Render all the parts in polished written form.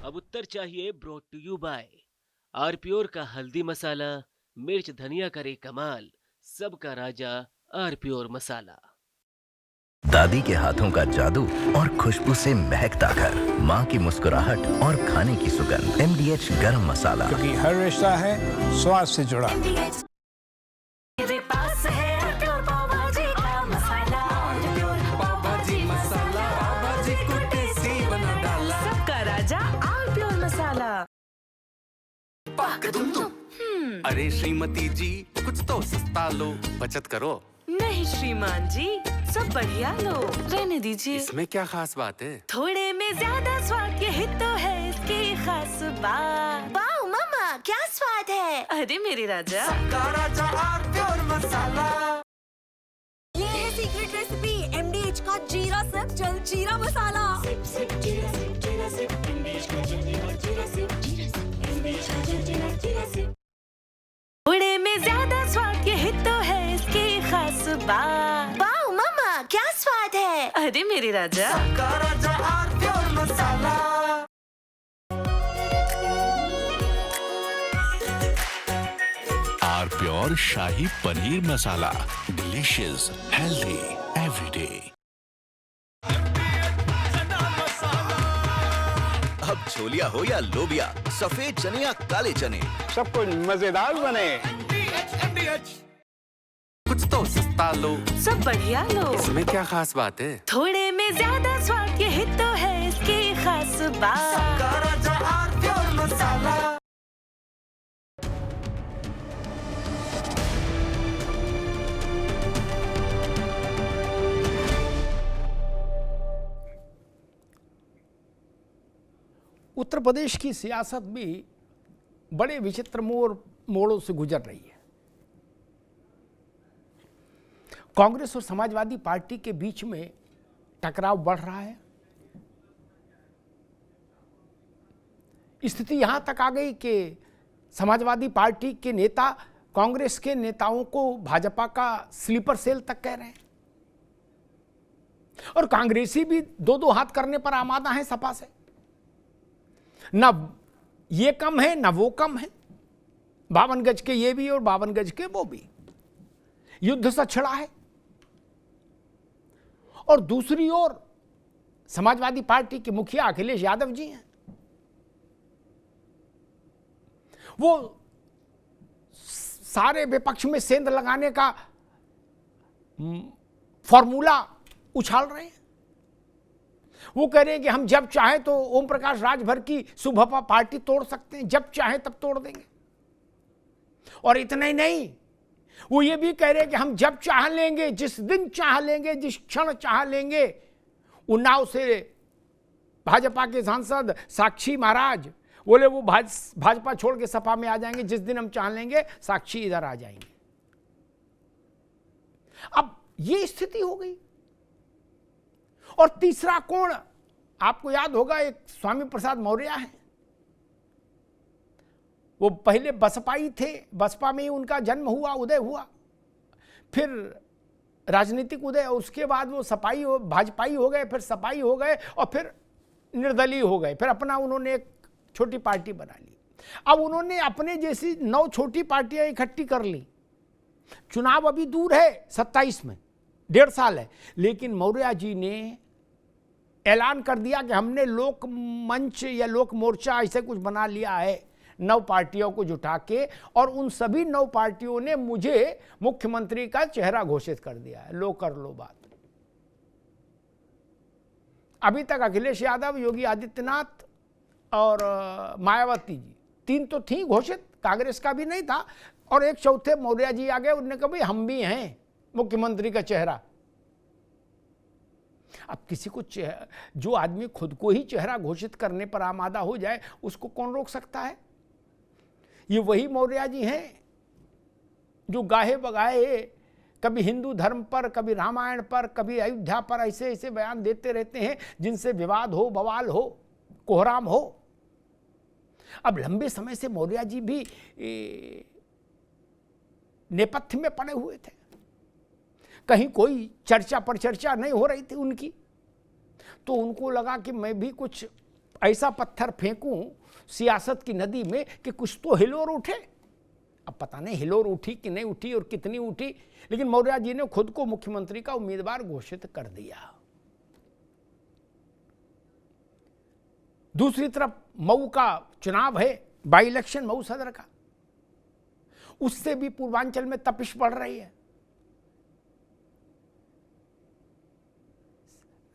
अब उत्तर चाहिए brought to you bye आरप्योर का हल्दी मसाला। मिर्च धनिया करे कमाल। सबका राजा आरप्योर मसाला। दादी के हाथों का जादू और खुशबू से महकता घर, माँ की मुस्कुराहट और खाने की सुगंध। MDH गरम मसाला, क्योंकि हर रिश्ता है स्वाद से जुड़ा। मेरे पास है आरप्योर पाव भाजी का मसाला। आरप्योर पाव भाजी मसाला, पाव भाजी को टेस्टी बना डाला। सबका राजा आरप्योर मसाला। अरे श्रीमती जी, कुछ तो सस्ता लो, बचत करो। नहीं श्रीमान जी, सब बढ़िया लो, रहने दीजिए। इसमें क्या खास बात है? थोड़े में ज्यादा स्वाद, यही तो है इसकी खास बात। वाओ मामा, क्या स्वाद है। अरे मेरे राजा, सबका राजा आरप्योर मसाला। ये है सीक्रेट रेसिपी MDH का जीरा सिप जल जीरा मसाला। सिप सिप जीरा सिप जीरा सिप MDH का जल जीरा सिप जीरा सिप MDH का जल जीरा सिप। थोड़े में ज्यादा स्वाद, यही तो है इसकी खास बात। वाओ मामा, क्या स्वाद है। अरे मेरे राजा, सबका राजा आरप्योर मसाला। आरप्योर शाही paneer masala, delicious, healthy everyday. अब छोलिया हो या लोबिया, सफेद चने या काले चने, सब कुछ मजेदार बने। कुछ तो सस्ता लो, सब बढ़िया लो। इसमें क्या खास बात है? थोड़े में ज्यादा स्वाद, यही तो है इसकी खास बात। सबका राजा आरप्योर मसाला। उत्तर प्रदेश की सियासत भी बड़े विचित्र मोड़ों से गुजर रही है। कांग्रेस और समाजवादी पार्टी के बीच में टकराव बढ़ रहा है। स्थिति यहां तक आ गई कि समाजवादी पार्टी के नेता कांग्रेस के नेताओं को भाजपा का स्लीपर सेल तक कह रहे हैं, और कांग्रेसी भी दो दो हाथ करने पर आमादा है सपा से। ना ये कम है ना वो कम है, 52 गज के ये भी और 52 गज के वो भी, युद्ध सा छिड़ा है। और दूसरी ओर समाजवादी पार्टी के मुखिया अखिलेश यादव जी हैं, वो सारे विपक्ष में सेंध लगाने का फॉर्मूला उछाल रहे हैं। वो कह रहे हैं कि हम जब चाहें तो ओम प्रकाश राजभर की सुबह पार्टी तोड़ सकते हैं, जब चाहें तब तोड़ देंगे। और इतना ही नहीं, वो ये भी कह रहे हैं कि हम जब चाह लेंगे, जिस दिन चाह लेंगे, जिस क्षण चाह लेंगे। उन्नाव से भाजपा के सांसद साक्षी महाराज बोले वो भाजपा छोड़ के सपा में आ जाएंगे, जिस दिन हम चाह लेंगे साक्षी इधर आ जाएंगे। अब ये स्थिति हो गई। और तीसरा कोण, आपको याद होगा, एक स्वामी प्रसाद मौर्य हैं। वो पहले बसपाई थे, बसपा में ही उनका जन्म हुआ, उदय हुआ, फिर राजनीतिक उदय, उसके बाद वो सपाई हो, भाजपाई हो गए, फिर सपाई हो गए, और फिर निर्दलीय हो गए। फिर अपना उन्होंने एक छोटी पार्टी बना ली। अब उन्होंने अपने जैसी 9 छोटी पार्टियां इकट्ठी कर ली। चुनाव अभी दूर है, 27 में 1.5 साल है, लेकिन मौर्य जी ने ऐलान कर दिया कि हमने लोक मंच या लोक मोर्चा ऐसे कुछ बना लिया है 9 पार्टियों को जुटा के, और उन सभी 9 पार्टियों ने मुझे मुख्यमंत्री का चेहरा घोषित कर दिया है। लो कर लो बात। अभी तक अखिलेश यादव, योगी आदित्यनाथ और मायावती जी, 3 तो थी घोषित, कांग्रेस का भी नहीं था, और एक चौथे मौर्य जी आ गए। उन्होंने कहा भाई हम भी हैं मुख्यमंत्री का चेहरा। अब किसी को जो आदमी खुद को ही चेहरा घोषित करने पर आमादा हो जाए, उसको कौन रोक सकता है। ये वही मौर्य जी हैं जो गाहे बगाहे कभी हिंदू धर्म पर, कभी रामायण पर, कभी अयोध्या पर ऐसे ऐसे बयान देते रहते हैं जिनसे विवाद हो, बवाल हो, कोहराम हो। अब लंबे समय से मौर्य जी भी नेपथ्य में पड़े हुए थे, कहीं कोई चर्चा पर चर्चा नहीं हो रही थी उनकी। तो उनको लगा कि मैं भी कुछ ऐसा पत्थर फेंकूं सियासत की नदी में कि कुछ तो हिलोर उठे। अब पता नहीं हिलोर उठी कि नहीं उठी और कितनी उठी, लेकिन मौर्य जी ने खुद को मुख्यमंत्री का उम्मीदवार घोषित कर दिया। दूसरी तरफ मऊ का चुनाव है, बाई इलेक्शन मऊ सदर का, उससे भी पूर्वांचल में तपिश बढ़ रही है।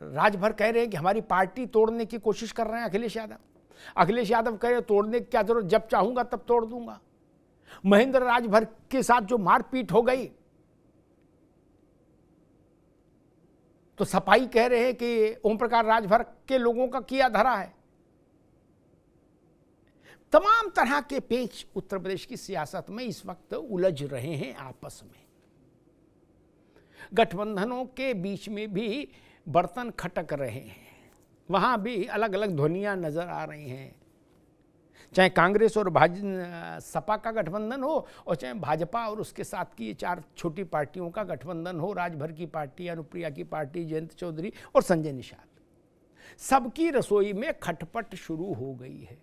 राजभर कह रहे हैं कि हमारी पार्टी तोड़ने की कोशिश कर रहे हैं अखिलेश यादव। अखिलेश यादव कह रहे तोड़ने की क्या जरूरत, जब चाहूंगा तब तोड़ दूंगा। महेंद्र राजभर के साथ जो मारपीट हो गई, तो सपाई कह रहे हैं कि ओम प्रकाश राजभर के लोगों का किया धरा है। तमाम तरह के पेच उत्तर प्रदेश की सियासत में इस वक्त उलझ रहे हैं आपस में। गठबंधनों के बीच में भी बर्तन खटक रहे हैं, वहां भी अलग अलग ध्वनियां नजर आ रही हैं। चाहे कांग्रेस और सपा का गठबंधन हो, और चाहे भाजपा और उसके साथ की 4 छोटी पार्टियों का गठबंधन हो, राजभर की पार्टी, अनुप्रिया की पार्टी, जयंत चौधरी और संजय निषाद, सबकी रसोई में खटपट शुरू हो गई है।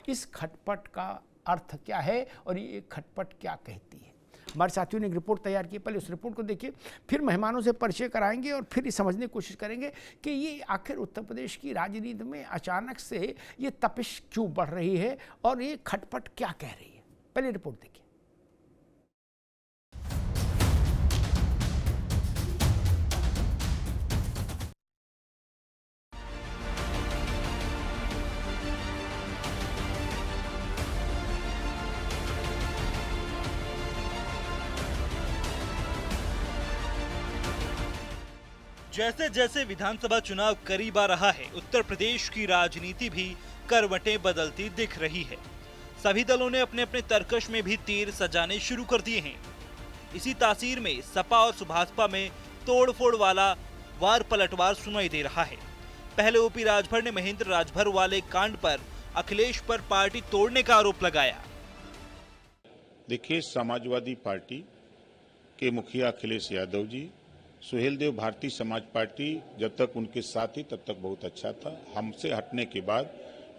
इस खटपट का अर्थ क्या है और ये खटपट क्या कहती है? हमारे साथियों ने एक रिपोर्ट तैयार की, पहले उस रिपोर्ट को देखिए, फिर मेहमानों से परिचय कराएंगे और फिर ये समझने की कोशिश करेंगे कि ये आखिर उत्तर प्रदेश की राजनीति में अचानक से ये तपिश क्यों बढ़ रही है और ये खटपट क्या कह रही है। पहले रिपोर्ट देखिए। जैसे जैसे विधानसभा चुनाव करीब आ रहा है, उत्तर प्रदेश की राजनीति भी करवटें बदलती दिख रही है। सभी दलों ने अपने अपने तर्कश में भी तीर सजाने शुरू कर दिए हैं। इसी तासीर में सपा और सुभाषपा में तोड़फोड़ वाला वार पलटवार सुनाई दे रहा है। पहले ओपी राजभर ने महेंद्र राजभर वाले कांड पर अखिलेश पर पार्टी तोड़ने का आरोप लगाया। देखिए, समाजवादी पार्टी के मुखिया अखिलेश यादव जी, सुहेल देव भारतीय समाज पार्टी जब तक उनके साथ थी तब तक बहुत अच्छा था। हमसे हटने के बाद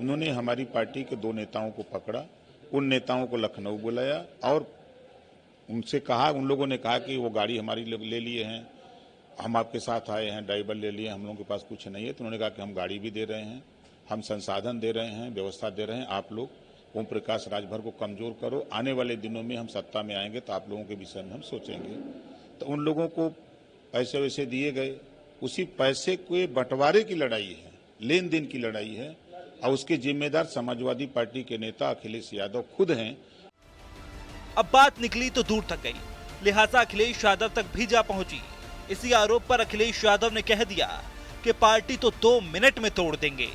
उन्होंने हमारी पार्टी के 2 नेताओं को पकड़ा, उन नेताओं को लखनऊ बुलाया और उनसे कहा, उन लोगों ने कहा कि वो गाड़ी हमारी ले लिए हैं, हम आपके साथ आए हैं, ड्राइवर ले लिए, हम लोगों के पास कुछ नहीं है। तो उन्होंने कहा कि हम गाड़ी भी दे रहे हैं, हम संसाधन दे रहे हैं, व्यवस्था दे रहे हैं, आप लोग ओम प्रकाश राजभर को कमजोर करो, आने वाले दिनों में हम सत्ता में आएंगे तो आप लोगों के विषय में हम सोचेंगे। तो उन लोगों को पैसे वैसे दिए गए, उसी पैसे के बंटवारे की लड़ाई है, लेन देन की लड़ाई है, और उसके जिम्मेदार समाजवादी पार्टी के नेता अखिलेश यादव खुद हैं। अब बात निकली तो दूर तक गई, लिहाजा अखिलेश यादव तक भी जा पहुंची। इसी आरोप पर अखिलेश यादव ने कह दिया कि पार्टी तो 2 मिनट में तोड़ देंगे।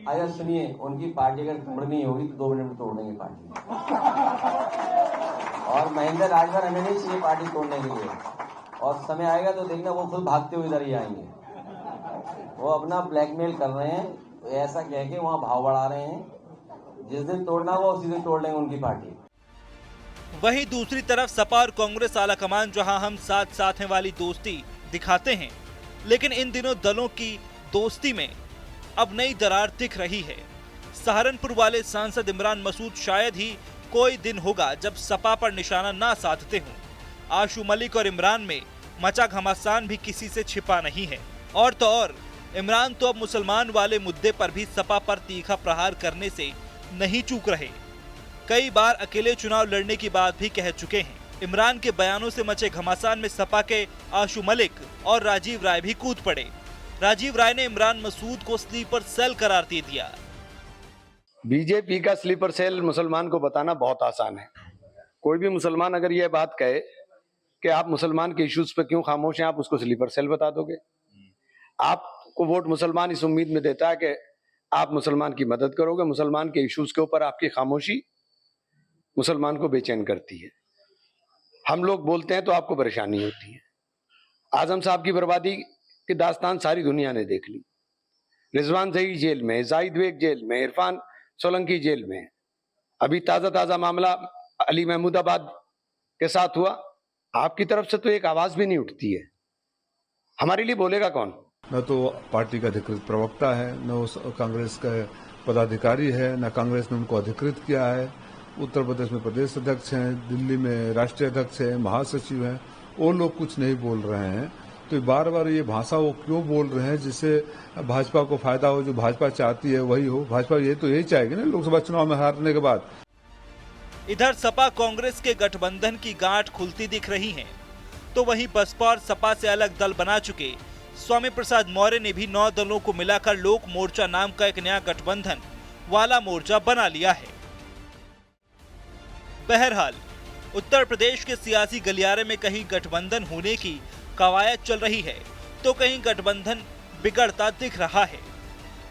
आया सुनिए, उनकी पार्टी अगर तोड़नी होगी तो 2 मिनट में तोड़ देंगे पार्टी। और महेंद्र राजभर हमें नहीं चाहिए पार्टी तोड़ने के लिए, और समय आएगा तो देखना वो खुद भागते हुए इधर ही आएंगे। वो अपना ब्लैकमेल कर रहे हैं, तो ऐसा कह के वहाँ भाव बढ़ा रहे हैं। जिस दिन तोड़ना हुआ उसी दिन तोड़ लेंगे उनकी पार्टी। वहीं दूसरी तरफ सपा और कांग्रेस आलाकमान जहां हम साथ साथ हैं वाली दोस्ती दिखाते हैं, लेकिन इन दिनों दलों की दोस्ती में अब नई दरार दिख रही है। सहारनपुर वाले सांसद इमरान मसूद शायद ही कोई दिन होगा जब सपा पर निशाना ना साधते हों। आशु मलिक और इमरान में मचा घमासान भी किसी से छिपा नहीं है। और तो और इमरान तो अब मुसलमान वाले मुद्दे पर भी सपा पर तीखा प्रहार करने से नहीं चूक रहे। कई बार अकेले चुनाव लड़ने की बात भी कह चुके हैं। इमरान के बयानों से मचे घमासान में सपा के आशु मलिक और राजीव राय भी कूद पड़े। राजीव राय ने इमरान मसूद को स्लीपर सेल करार दे दिया। बीजेपी का स्लीपर सेल मुसलमान को बताना बहुत आसान है। कोई भी मुसलमान अगर यह बात कहे कि आप मुसलमान के इश्यूज पे क्यों खामोश हैं, आप उसको स्लीपर सेल बता दोगे। आपको वोट मुसलमान इस उम्मीद में देता है कि आप मुसलमान की मदद करोगे। मुसलमान के इश्यूज के ऊपर आपकी खामोशी मुसलमान को बेचैन करती है। हम लोग बोलते हैं तो आपको परेशानी होती है। आजम साहब की बर्बादी की दास्तान सारी दुनिया ने देख ली। रिजवान जही जेल में, जाहिद बेग जेल में, इरफान सोलंकी जेल में। अभी ताजा मामला अली महमूदाबाद के साथ हुआ। आपकी तरफ से तो एक आवाज भी नहीं उठती है। हमारे लिए बोलेगा कौन? न तो पार्टी का अधिकृत प्रवक्ता है, न उस कांग्रेस का पदाधिकारी है, न कांग्रेस ने उनको अधिकृत किया है। उत्तर प्रदेश में प्रदेश अध्यक्ष हैं, दिल्ली में राष्ट्रीय अध्यक्ष हैं, महासचिव हैं, वो लोग कुछ नहीं बोल रहे हैं। तो बार बार ये भाषा वो क्यों बोल रहे हैं जिससे भाजपा को फायदा हो, जो भाजपा चाहती है वही हो। भाजपा ये तो यही चाहेगी ना लोकसभा चुनाव में हारने के बाद। इधर सपा कांग्रेस के गठबंधन की गांठ खुलती दिख रही है, तो वहीं बसपा और सपा से अलग दल बना चुके स्वामी प्रसाद मौर्य ने भी 9 दलों को मिलाकर लोक मोर्चा नाम का एक नया गठबंधन वाला मोर्चा बना लिया है। बहरहाल उत्तर प्रदेश के सियासी गलियारे में कहीं गठबंधन होने की कवायद चल रही है, तो कहीं गठबंधन बिगड़ता दिख रहा है।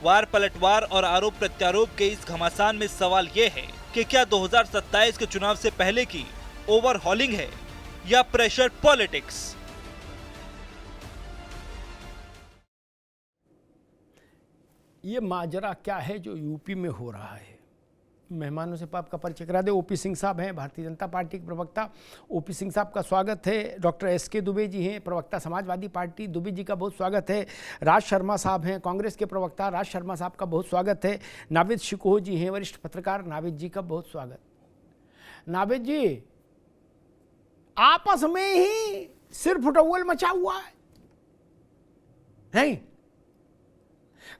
वार पलटवार और आरोप प्रत्यारोप के इस घमासान में सवाल ये है कि क्या 2027 के चुनाव से पहले की ओवरहॉलिंग है या प्रेशर पॉलिटिक्स। ये माजरा क्या है जो यूपी में हो रहा है। मेहमानों से आपका परिचय करा दे। ओपी सिंह साहब हैं, भारतीय जनता पार्टी के प्रवक्ता। ओपी सिंह साहब का स्वागत है। डॉक्टर एसके दुबे जी हैं, प्रवक्ता समाजवादी पार्टी। दुबे जी का बहुत स्वागत है। राज शर्मा साहब हैं, कांग्रेस के प्रवक्ता। राज शर्मा साहब का बहुत स्वागत है। नाविद शिकोह जी हैं, वरिष्ठ पत्रकार। नाविद जी का बहुत स्वागत। नाविद जी, आपस में ही सिर्फ उटौल मचा हुआ है, नहीं?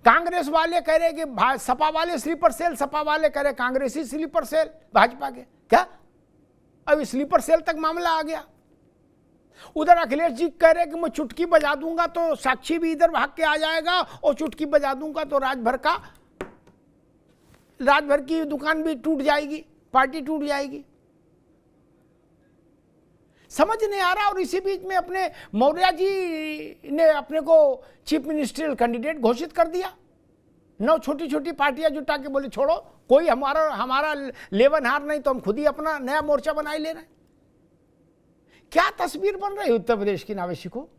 कांग्रेस वाले कह रहे कि सपा वाले स्लीपर सेल, सपा वाले कह रहे कांग्रेसी स्लीपर सेल भाजपा के। क्या अब स्लीपर सेल तक मामला आ गया? उधर अखिलेश जी कह रहे कि मैं चुटकी बजा दूंगा तो साक्षी भी इधर भाग के आ जाएगा, और चुटकी बजा दूंगा तो राजभर की दुकान भी टूट जाएगी, पार्टी टूट जाएगी। समझ नहीं आ रहा। और इसी बीच में अपने मौर्य जी ने अपने को चीफ मिनिस्ट्रियल कैंडिडेट घोषित कर दिया। 9 छोटी छोटी पार्टियां जुटा के बोले छोड़ो, कोई हमारा लेवनहार नहीं, तो हम खुद ही अपना नया मोर्चा बनाए ले रहे हैं। क्या तस्वीर बन रही है उत्तर प्रदेश की, नावेशी को?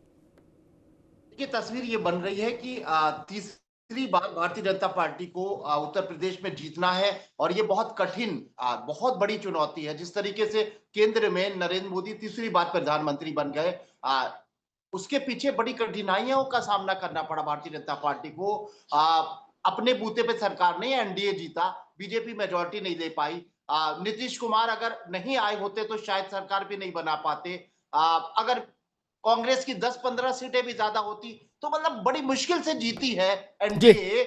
ये तस्वीर ये बन रही है कि तीसरी बार भारतीय जनता पार्टी को उत्तर प्रदेश में जीतना है, और ये बहुत कठिन, बहुत बड़ी चुनौती है। जिस तरीके से केंद्र में नरेंद्र मोदी तीसरी बार प्रधानमंत्री बन गए, उसके पीछे बड़ी कठिनाइयों का सामना करना पड़ा भारतीय जनता पार्टी को। अपने बूते पे सरकार ने एनडीए जीता, बीजेपी मेजॉरिटी नहीं ले पाई। नीतीश कुमार अगर नहीं आए होते तो शायद सरकार भी नहीं बना पाते। अगर कांग्रेस की 10-15 सीटें भी ज्यादा होती तो मतलब बड़ी मुश्किल से जीती है एनडीए।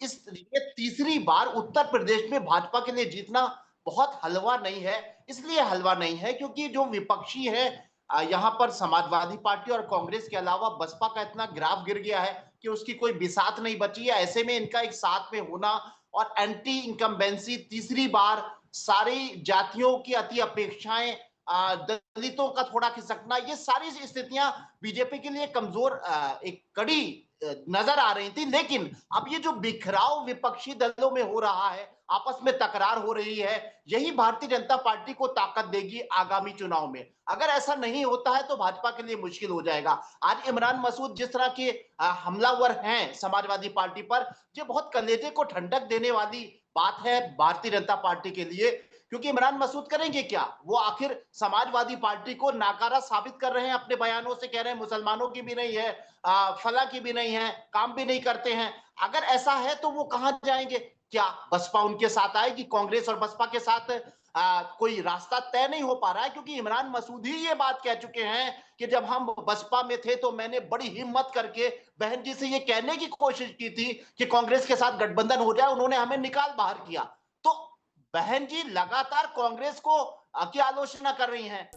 इसलिए तीसरी बार उत्तर प्रदेश में भाजपा के लिए जीतना बहुत हलवा नहीं है। इसलिए हलवा नहीं है क्योंकि जो विपक्षी है यहाँ पर समाजवादी पार्टी और कांग्रेस के अलावा बसपा का इतना ग्राफ गिर गया है कि उसकी कोई बिसात नहीं बची है। ऐसे में इनका एक साथ में होना और एंटी इनकम्बेंसी, तीसरी बार सारी जातियों की अति अपेक्षाएं, दलितों का थोड़ा खिसकना, ये सारी स्थितियां बीजेपी के लिए कमजोर एक कड़ी नजर आ रही थी। लेकिन अब ये जो बिखराव विपक्षी दलों में हो रहा है, आपस में तकरार हो रही है, यही भारतीय जनता पार्टी को ताकत देगी आगामी चुनाव में। अगर ऐसा नहीं होता है तो भाजपा के लिए मुश्किल हो जाएगा। आज इमरान मसूद जिस तरह के हमलावर हैं समाजवादी पार्टी पर, ये बहुत कलेजे को ठंडक देने वाली बात है भारतीय जनता पार्टी के लिए। क्योंकि इमरान मसूद करेंगे क्या? वो आखिर समाजवादी पार्टी को नाकारा साबित कर रहे हैं। अपने बयानों से कह रहे हैं मुसलमानों की भी नहीं है, फला की भी नहीं है, काम भी नहीं करते हैं। अगर ऐसा है तो वो कहां जाएंगे? क्या बसपा उनके साथ आएगी? कांग्रेस और बसपा के साथ कोई रास्ता तय नहीं हो पा रहा है, क्योंकि इमरान मसूद ही ये बात कह चुके हैं कि जब हम बसपा में थे तो मैंने बड़ी हिम्मत करके बहन जी से ये कहने की कोशिश की थी कि कांग्रेस के साथ गठबंधन हो जाए, उन्होंने हमें निकाल बाहर किया। तो बहन जी लगातार कांग्रेस को की आलोचना कर रही हैं।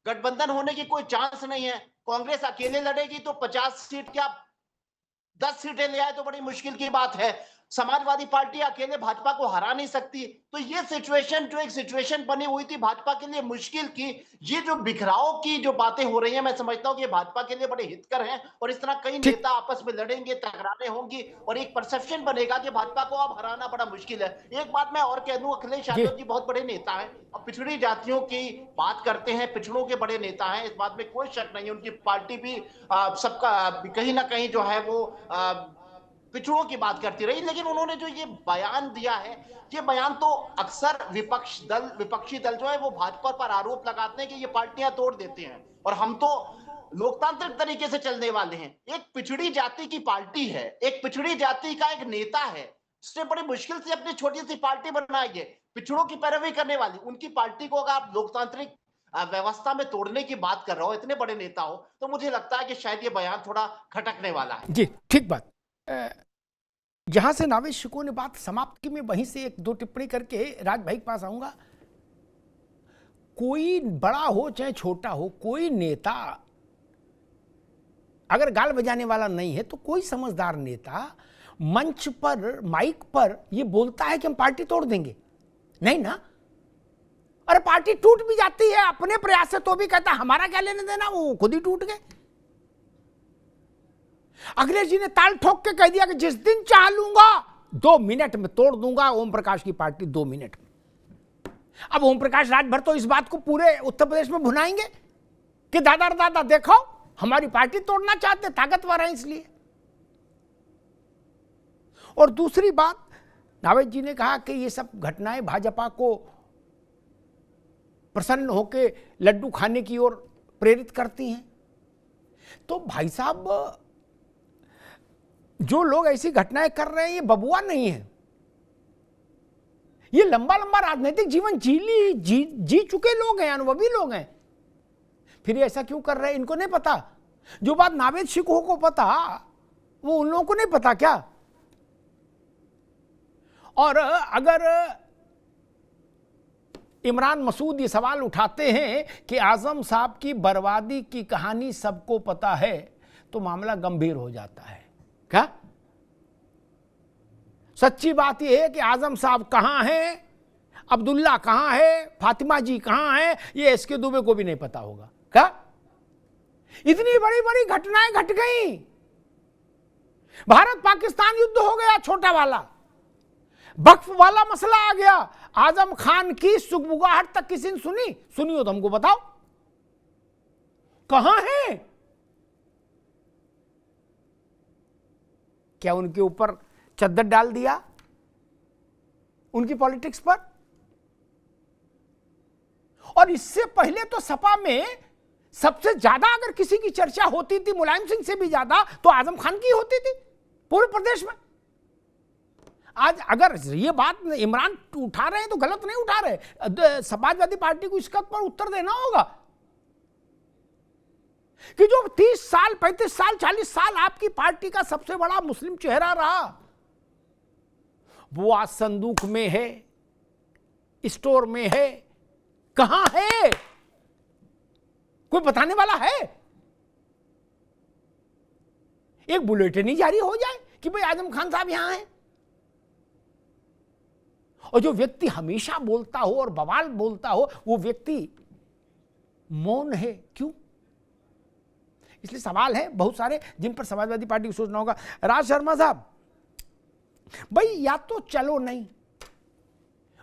गठबंधन होने की कोई चांस नहीं है। कांग्रेस अकेले लड़ेगी तो 50 सीट क्या 10 सीटें ले आए तो बड़ी मुश्किल की बात है। समाजवादी पार्टी अकेले भाजपा को हरा नहीं सकती। तो ये सिचुएशन जो एक सिचुएशन बनी हुई थी भाजपा के लिए मुश्किल की, ये जो बिखराव की जो बातें हो रही हैं, मैं समझता हूं कि भाजपा के लिए बड़े हितकर हैं। और इस तरह कई नेता आपस में लड़ेंगे, तकरारें होंगी और एक परसेप्शन बनेगा कि भाजपा को अब हराना बड़ा मुश्किल है। एक बात मैं और कह दूं, अखिलेश यादव जी बहुत बड़े नेता हैं और पिछड़ी जातियों की बात करते हैं, पिछड़ों के बड़े नेता हैं, इस बात में कोई शक नहीं है। उनकी पार्टी भी सबका कहीं ना कहीं जो है वो पिछड़ों की बात करती रही। लेकिन उन्होंने जो ये बयान दिया है, ये बयान तो अक्सर विपक्षी दल जो है वो भाजपा पर आरोप लगाते हैं कि ये पार्टियां तोड़ देते हैं। और हम तो लोकतांत्रिक तरीके से चलने वाले हैं। एक पिछड़ी जाति की पार्टी है, एक पिछड़ी जाति का एक नेता है, जिसने बड़ी मुश्किल से अपनी छोटी सी पार्टी बनाई है, पिछड़ों की पैरवी करने वाली, उनकी पार्टी को अगर आप लोकतांत्रिक व्यवस्था में तोड़ने की बात कर रहे हो, इतने बड़े नेता हो, तो मुझे लगता है कि शायद ये बयान थोड़ा खटकने वाला है। जी, ठीक बात। जहां से नावेद शिको ने बात समाप्त की, मैं वहीं से एक दो टिप्पणी करके राज भाई के पास आऊंगा। कोई बड़ा हो चाहे छोटा हो, कोई नेता अगर गाल बजाने वाला नहीं है तो कोई समझदार नेता मंच पर, माइक पर ये बोलता है कि हम पार्टी तोड़ देंगे? नहीं ना। अरे पार्टी टूट भी जाती है अपने प्रयास से तो भी कहता हमारा क्या लेने देना, वो खुद ही टूट गए। अखिलेश जी ने ताल ठोक के कह दिया कि जिस दिन चाह लूंगा 2 मिनट में तोड़ दूंगा ओम प्रकाश की पार्टी, 2 मिनट में। अब ओम प्रकाश रात भर तो इस बात को पूरे उत्तर प्रदेश में भुनाएंगे कि दादा दादा देखो हमारी पार्टी तोड़ना चाहते, ताकतवर है इसलिए। और दूसरी बात, नावेद जी ने कहा कि ये सब घटनाएं भाजपा को प्रसन्न होकर लड्डू खाने की ओर प्रेरित करती हैं। तो भाई साहब, जो लोग ऐसी घटनाएं कर रहे हैं ये बबुआ नहीं है, ये लंबा लंबा राजनीतिक जीवन जी चुके लोग हैं, अनुभवी लोग हैं। फिर ऐसा क्यों कर रहे हैं इनको नहीं पता। जो बात नावेद शिको को पता वो उन लोगों को नहीं पता क्या? और अगर इमरान मसूद ये सवाल उठाते हैं कि आजम साहब की बर्बादी की कहानी सबको पता है, तो मामला गंभीर हो जाता है। क्या सच्ची बात यह है कि आजम साहब कहां हैं, अब्दुल्ला कहां है, फातिमा जी कहां है, ये एसके दुबे को भी नहीं पता होगा। क्या इतनी बड़ी बड़ी घटनाएं घट गई, भारत पाकिस्तान युद्ध हो गया छोटा वाला, वक्फ वाला मसला आ गया, आजम खान की सुगबुगाहट तक किसी ने सुनी हो तो हमको बताओ कहां है? क्या उनके ऊपर चद्दर डाल दिया उनकी पॉलिटिक्स पर? और इससे पहले तो सपा में सबसे ज्यादा अगर किसी की चर्चा होती थी, मुलायम सिंह से भी ज्यादा, तो आजम खान की होती थी पूरे प्रदेश में। आज अगर ये बात इमरान उठा रहे हैं तो गलत नहीं उठा रहे, समाजवादी पार्टी को इसका पर उत्तर देना होगा कि जो 30 साल, 35 साल, 40 साल आपकी पार्टी का सबसे बड़ा मुस्लिम चेहरा रहा, वो आज संदूक में है, स्टोर में है, कहां है? कोई बताने वाला है? एक बुलेटिन ही जारी हो जाए कि भाई आजम खान साहब यहां हैं। और जो व्यक्ति हमेशा बोलता हो और बवाल बोलता हो, वो व्यक्ति मौन है, क्यों? इसलिए सवाल है बहुत सारे जिन पर समाजवादी पार्टी को सोचना होगा। राज शर्मा साहब, भाई या तो चलो नहीं,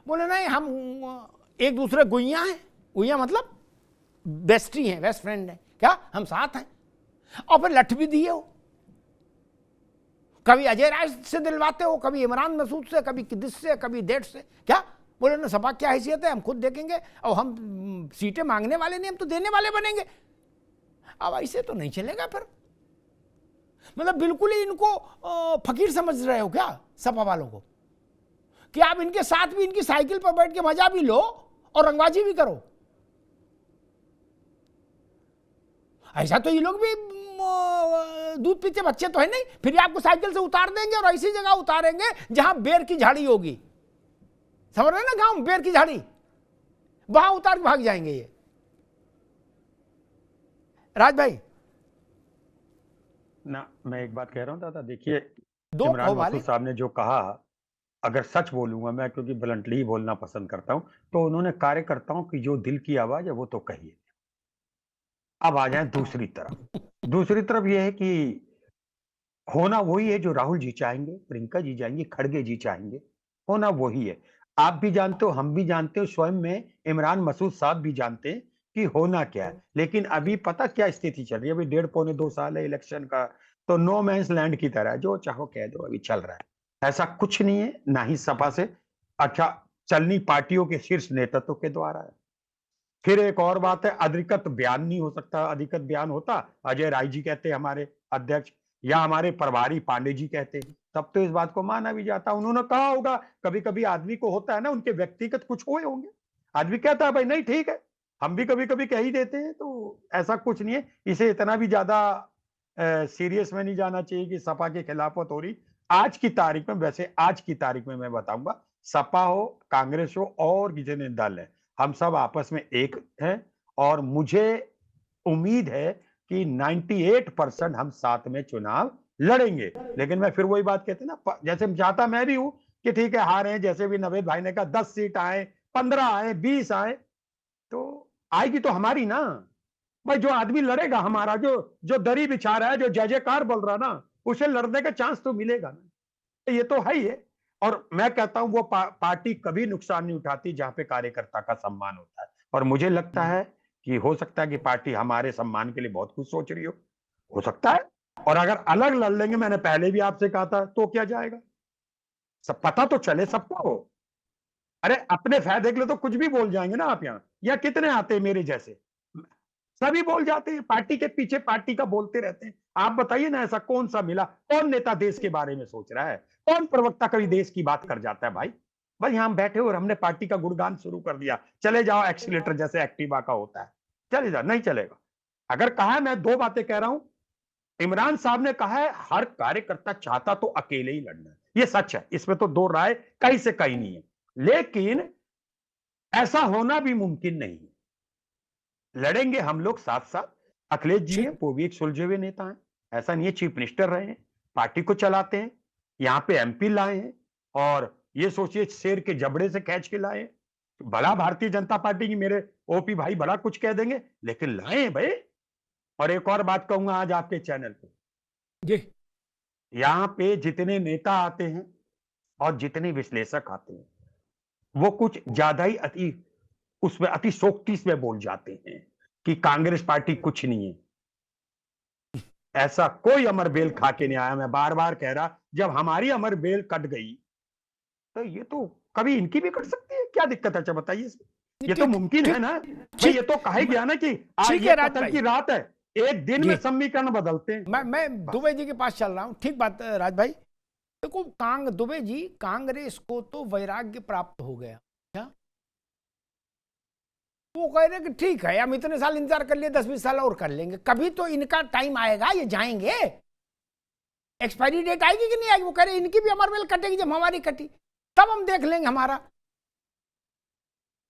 बोले नहीं हम एक दूसरे गुइया हैं, गुइया मतलब बेस्टी हैं, बेस्ट फ्रेंड हैं, क्या हम साथ हैं, और फिर लठ भी दिए हो, कभी अजय राय से दिलवाते हो, कभी इमरान मसूद से, कभी किदिस से, कभी डेट से। क्या बोले ना, सपा क्या हैसियत है, हम खुद देखेंगे, और हम सीटें मांगने वाले नहीं, हम तो देने वाले बनेंगे। अब ऐसे तो नहीं चलेगा फिर। मतलब बिल्कुल ही इनको फकीर समझ रहे हो क्या सपा वालों को, कि आप इनके साथ भी इनकी साइकिल पर बैठ के मजा भी लो और रंगबाजी भी करो? ऐसा तो ये लोग भी दूध पीते बच्चे तो है नहीं, फिर आपको साइकिल से उतार देंगे और ऐसी जगह उतारेंगे जहां बेर की झाड़ी होगी, समझ रहे ना, गांव बेर की झाड़ी, वहां उतार के भाग जाएंगे ये। राज भाई ना, मैं एक बात कह रहा हूं दादा, देखिए इमरान मसूद साहब ने जो कहा, अगर सच बोलूंगा मैं, क्योंकि ब्लंटली ही बोलना पसंद करता हूं, तो उन्होंने कार्यकर्ताओं की जो दिल की आवाज है वो तो कही है। अब आ जाए दूसरी तरफ। दूसरी तरफ यह है कि होना वही है जो राहुल जी चाहेंगे, प्रियंका जी चाहेंगे, खड़गे जी चाहेंगे, होना वही है। आप भी जानते हो, हम भी जानते हो, स्वयं में इमरान मसूद साहब भी जानते हैं कि होना क्या है। लेकिन अभी पता क्या स्थिति चल रही है, अभी 1.5-2 साल है इलेक्शन का, तो नो मैंस लैंड की तरह जो चाहो कह दो, अभी चल रहा है। ऐसा कुछ नहीं है, ना ही सपा से, अच्छा चलनी पार्टियों के शीर्ष नेतृत्व के द्वारा है। फिर एक और बात है, अधिकृत बयान नहीं हो सकता। अधिकृत बयान होता, अजय राय जी कहते हमारे अध्यक्ष, या हमारे प्रभारी पांडे जी कहते, तब तो इस बात को माना भी जाता। उन्होंने कहा होगा, कभी कभी आदमी को होता है ना, उनके व्यक्तिगत कुछ हुए होंगे, आदमी कहता है भाई नहीं ठीक है, हम भी कभी कभी कह ही देते हैं, तो ऐसा कुछ नहीं है। इसे इतना भी ज्यादा सीरियस में नहीं जाना चाहिए कि सपा के खिलाफत हो रही। आज की तारीख में, वैसे आज की तारीख में मैं बताऊंगा, सपा हो, कांग्रेस हो और जितने दल है, हम सब आपस में एक हैं, और मुझे उम्मीद है कि 98% हम साथ में चुनाव लड़ेंगे। लेकिन मैं फिर वही बात कहते हैं ना, जैसे चाहता मैं भी हूं कि ठीक है हारे, जैसे भी नवेद भाई ने कहा 10 सीट आए, 15 आए, 20 आए, तो आएगी तो हमारी ना भाई। जो आदमी लड़ेगा हमारा, जो दरी बिछा रहा है, जो जय जयकार बोल रहा ना, उसे लड़ने का चांस तो मिलेगा ना, ये तो है ही है। और मैं कहता हूं वो पार्टी कभी नुकसान नहीं उठाती जहां पे कार्यकर्ता का सम्मान होता है। और मुझे लगता है कि हो सकता है कि पार्टी हमारे सम्मान के लिए बहुत कुछ सोच रही हो सकता है। और अगर अलग लड़ लेंगे, मैंने पहले भी आपसे कहा था, तो क्या जाएगा, सब पता तो चले सबको हो। अरे अपने फायदे के लिए तो कुछ भी बोल जाएंगे ना आप यहाँ, या कितने आते हैं मेरे जैसे, सभी बोल जाते हैं, पार्टी के पीछे पार्टी का बोलते रहते हैं। आप बताइए ना, ऐसा कौन सा मिला, कौन नेता देश के बारे में सोच रहा है, कौन प्रवक्ता कभी देश की बात कर जाता है? भाई भाई हम बैठे और हमने पार्टी का गुणगान शुरू कर दिया, चले जाओ एक्सीलेटर जैसे एक्टिवा का होता है, चले जाओ, नहीं चलेगा। अगर कहा है, मैं दो बातें कह रहा हूं, इमरान साहब ने कहा है हर कार्यकर्ता चाहता तो अकेले ही लड़ना है, ये सच है, इसमें तो दो राय कहीं से कहीं नहीं है। लेकिन ऐसा होना भी मुमकिन नहीं है। लड़ेंगे हम लोग साथ साथ। अखिलेश जी हैं, वो भी एक सुलझे हुए नेता हैं, ऐसा नहीं है, चीफ मिनिस्टर रहे हैं, पार्टी को चलाते हैं, यहाँ पे एमपी लाए हैं, और ये सोचिए शेर के जबड़े से खींच के लाए। भला भारतीय जनता पार्टी की मेरे ओपी भाई बड़ा कुछ कह देंगे, लेकिन लाए हैं भाई। और एक और बात कहूंगा आज आपके चैनल पे, जी, यहाँ पे जितने नेता आते हैं और जितने विश्लेषक आते हैं, वो कुछ ज्यादा ही उसमें अतिशोक्ति में बोल जाते हैं कि कांग्रेस पार्टी कुछ नहीं है। ऐसा कोई अमर बेल खा के नहीं आया। मैं बार बार कह रहा, जब हमारी अमर बेल कट गई तो ये तो कभी इनकी भी कट सकती है, क्या दिक्कत है? अच्छा बताइए, ये तो मुमकिन है ना भाई। ये तो कहा गया ना कि आज ये कत्ल की रात है, एक दिन में समीकरण बदलते हैं। मैं दुबे जी के पास चल रहा हूं। ठीक बात राज भाई। देखो दुबे जी, कांग्रेस को तो वैराग्य प्राप्त हो गया, क्या वो कह रहे कि ठीक है हम इतने साल इंतजार कर लिए, 10-20 साल और कर लेंगे, कभी तो इनका टाइम आएगा, ये जाएंगे, एक्सपायरी डेट आएगी कि नहीं आएगी। वो कह रहे इनकी भी अमर बेल कटेगी, जब हमारी कटी तब हम देख लेंगे हमारा।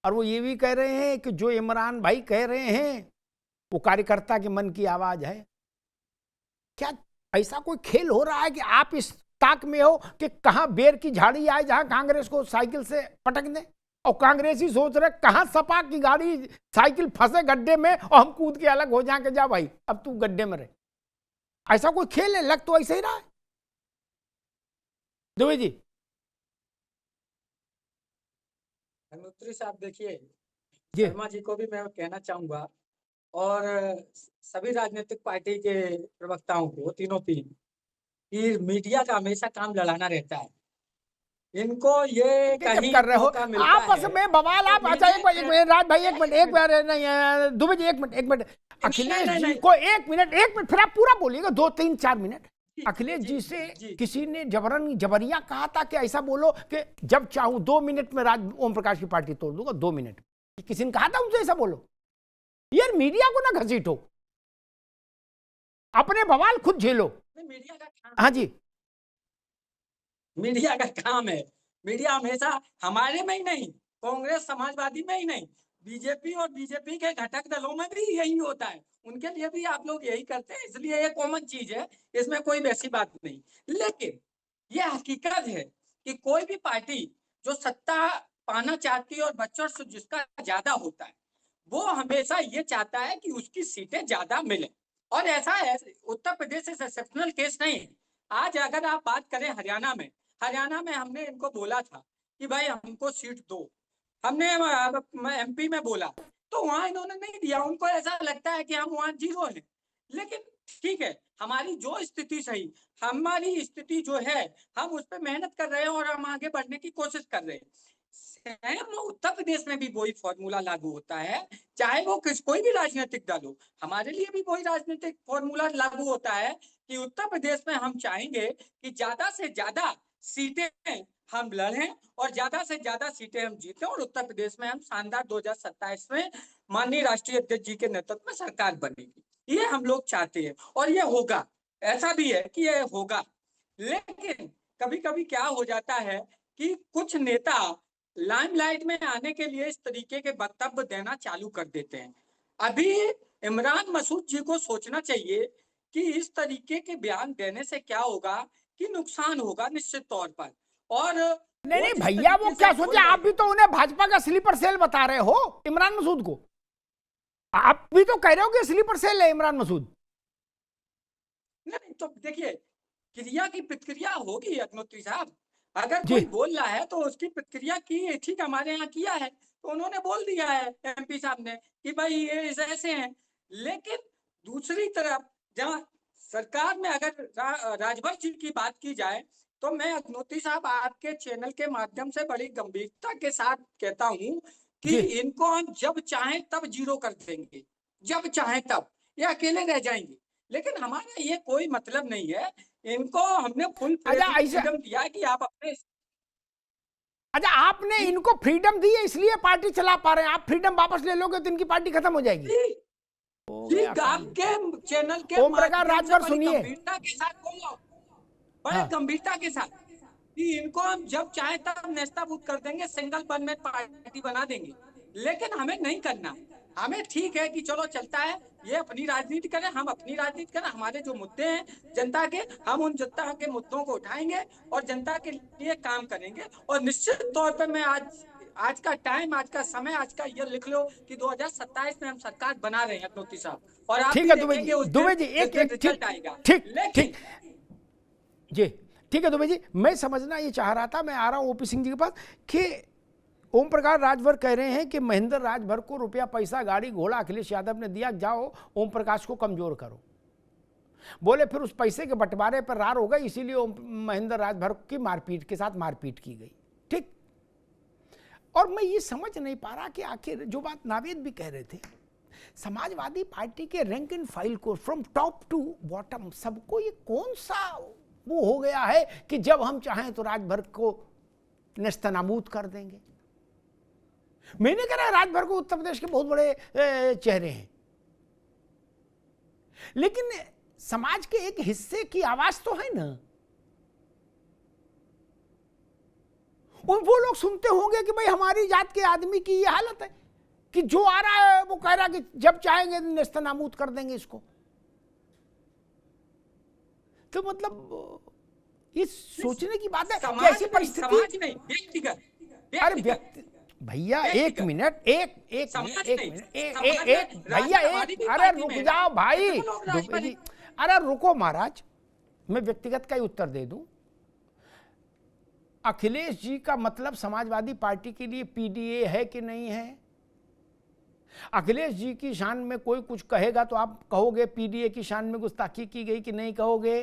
और वो ये भी कह रहे हैं कि जो इमरान भाई कह रहे हैं वो कार्यकर्ता के मन की आवाज है। क्या ऐसा कोई खेल हो रहा है कि आप इस ताक में हो कि कहां बेर की झाड़ी आए जहां कांग्रेस को साइकिल से पटक दें, और कांग्रेसी सोच रहे कहां सपा की गाड़ी साइकिल फंसे गड्ढे में और हम कूद के अलग हो जाए कि जा भाई अब तू गड्ढे में रहे। ऐसा कोई खेल है? लग तो ऐसे ही रहा है। दुबे जी। अग्निहोत्री साहब देखिए, शर्मा जी को भी मैं कहना चाहूंगा, और सभी राजनीतिक पार्टी के प्रवक्ताओं को, तीनों कि मीडिया का हमेशा काम लड़ाना रहता है। इनको ये कहीं कर रहे हो आपस में बवाल। आप अच्छा एक मिनट राज भाई, एक मिनट नहीं दुबे जी, एक मिनट अखिलेश जी को एक मिनट फिर आप पूरा बोलिएगा, 2-3-4 मिनट। अखिलेश जी से किसी ने जबरिया कहा था कि ऐसा बोलो कि जब चाहूं 2 मिनट में राज ओम प्रकाश की पार्टी तोड़ दूंगा, 2 मिनट। किसी ने कहा था उनसे ऐसा बोलो? यार मीडिया को ना घसीटो, अपने बवाल खुद झेलो। मीडिया का काम, हाँ जी, मीडिया का काम है। मीडिया हमेशा हमारे में ही नहीं, कांग्रेस समाजवादी में ही नहीं, बीजेपी और बीजेपी के घटक दलों में भी यही होता है। उनके लिए भी आप लोग यही करते हैं, इसलिए ये कॉमन चीज है, इसमें कोई वैसी बात नहीं। लेकिन ये हकीकत है कि कोई भी पार्टी जो सत्ता पाना चाहती है और वर्चस्व जिसका ज्यादा होता है, वो हमेशा ये चाहता है कि उसकी सीटें ज्यादा मिले। और ऐसा है, उत्तर प्रदेश एक्सेप्शनल केस नहीं है। आज अगर आप बात करें हरियाणा में हमने इनको बोला था कि भाई हमको सीट दो, हमने एमपी में बोला, तो वहां इन्होंने नहीं दिया। उनको ऐसा लगता है कि हम वहां 0 हैं। लेकिन ठीक है, हमारी जो स्थिति सही, हमारी स्थिति जो है, हम उस पर मेहनत कर रहे हैं और हम आगे बढ़ने की कोशिश कर रहे हैं। सेम उत्तर प्रदेश में भी वही फॉर्मूला लागू होता है, चाहे वो कोई भी राजनीतिक दल हो। हमारे लिए भी वही राजनीतिक फॉर्मूला लागू होता है कि उत्तर प्रदेश में हम चाहेंगे कि ज्यादा से ज्यादा सीटें हम लड़ें और ज्यादा से ज्यादा सीटें हम जीतें और उत्तर प्रदेश में हम शानदार 2027 में माननीय राष्ट्रीय अध्यक्ष जी के नेतृत्व में सरकार बनेगी। ये हम लोग चाहते हैं और ये होगा, ऐसा भी है कि ये होगा। लेकिन कभी कभी क्या हो जाता है कि कुछ नेता लाइमलाइट में आने के लिए इस तरीके के वक्तव्य देना चालू कर देते हैं। अभी इमरान मसूद जी को सोचना चाहिए कि इस तरीके के बयान देने से क्या होगा कि नुकसान होगा निश्चित तौर पर। और नहीं भैया, वो क्या सोचे, आप भी तो उन्हें भाजपा का स्लीपर सेल बता रहे हो इमरान मसूद को। आप भी तो कह रहे हो कि स्लीपर सेल है इमरान मसूद। नहीं तो देखिए, क्रिया की प्रतिक्रिया होगी अग्निहोत्री साहब। अगर कोई बोल रहा है तो उसकी प्रतिक्रिया की, ठीक हमारे यहाँ किया है तो उन्होंने बोल दिया है एमपी साहब ने कि भाई ये ऐसे हैं। लेकिन दूसरी तरफ जहाँ सरकार में अगर राजभर जी की बात की जाए तो मैं अग्निहोत्री साहब आपके चैनल के माध्यम से बड़ी गंभीरता के साथ कहता हूँ कि इनको हम जब चाहें तब जीरो कर देंगे, जब चाहें तब ये अकेले रह जाएंगे। लेकिन हमारा ये कोई मतलब नहीं है, इनको हमने फुल फ्रीडम दिया कि आप अपने। अच्छा, आपने इनको फ्रीडम दी है इसलिए पार्टी चला पा रहे हैं। आप फ्रीडम वापस ले लोगे तो इनकी पार्टी खत्म हो जाएगी। जी, आपके चैनल के ओम प्रकाश राजभर सुनिए, गंभीरता के साथ बोल रहा हूं, बड़े गंभीरता के साथ कि इनको हम जब चाहे तब नेस्ताभूत कर देंगे, सिंगल परमानेंट पार्टी बना देंगे। लेकिन हमें नहीं करना। हमें ठीक है कि चलो चलता है, ये अपनी राजनीति करें, हम अपनी राजनीति करें। हमारे जो मुद्दे हैं जनता के, हम उन जनता के मुद्दों को उठाएंगे और जनता के लिए काम करेंगे। और निश्चित तौर पर मैं आज का टाइम, आज का समय, आज का ये लिख लो कि 2027 में हम सरकार बना रहे हैं अग्निहोत्री साहब। और आप ठीक है दुबे जी, एक रिजल्ट आएगा। ठीक जी, ठीक है दुबे जी, मैं समझना ये चाह रहा था, मैं आ रहा हूँ ओपी सिंह जी के पास, कि ओम प्रकाश राजभर कह रहे हैं कि महेंद्र राजभर को रुपया पैसा गाड़ी घोड़ा अखिलेश यादव ने दिया, जाओ ओम प्रकाश को कमजोर करो। बोले फिर उस पैसे के बंटवारे पर रार हो गई, इसीलिए महेंद्र राजभर की मारपीट के साथ मारपीट की गई। ठीक, और मैं ये समझ नहीं पा रहा कि आखिर जो बात नावेद भी कह रहे थे, समाजवादी पार्टी के रैंक एंड फाइल को फ्रॉम टॉप टू बॉटम सबको ये कौन सा वो हो गया है कि जब हम चाहें तो राजभर को नेस्तनाबूद कर देंगे। मैंने कहा राजभर को उत्तर प्रदेश के बहुत बड़े चेहरे हैं, लेकिन समाज के एक हिस्से की आवाज तो है ना। वो लोग सुनते होंगे कि भाई हमारी जात के आदमी की ये हालत है कि जो आ रहा है वो कह रहा है कि जब चाहेंगे नेस्तनाबूद कर देंगे इसको। तो मतलब ये सोचने की बात है कि ऐसी परिस्थिति, समाज नहीं, व्यक्तिगत। अरे व्यक्ति भैया, एक मिनट भैया, अरे रुक जाओ भाई, अरे रुको महाराज, मैं व्यक्तिगत का ही उत्तर दे दूं। अखिलेश जी का मतलब समाजवादी पार्टी के लिए पीडीए है कि नहीं है? अखिलेश जी की शान में कोई कुछ कहेगा तो आप कहोगे पीडीए की शान में गुस्ताखी की गई कि नहीं कहोगे?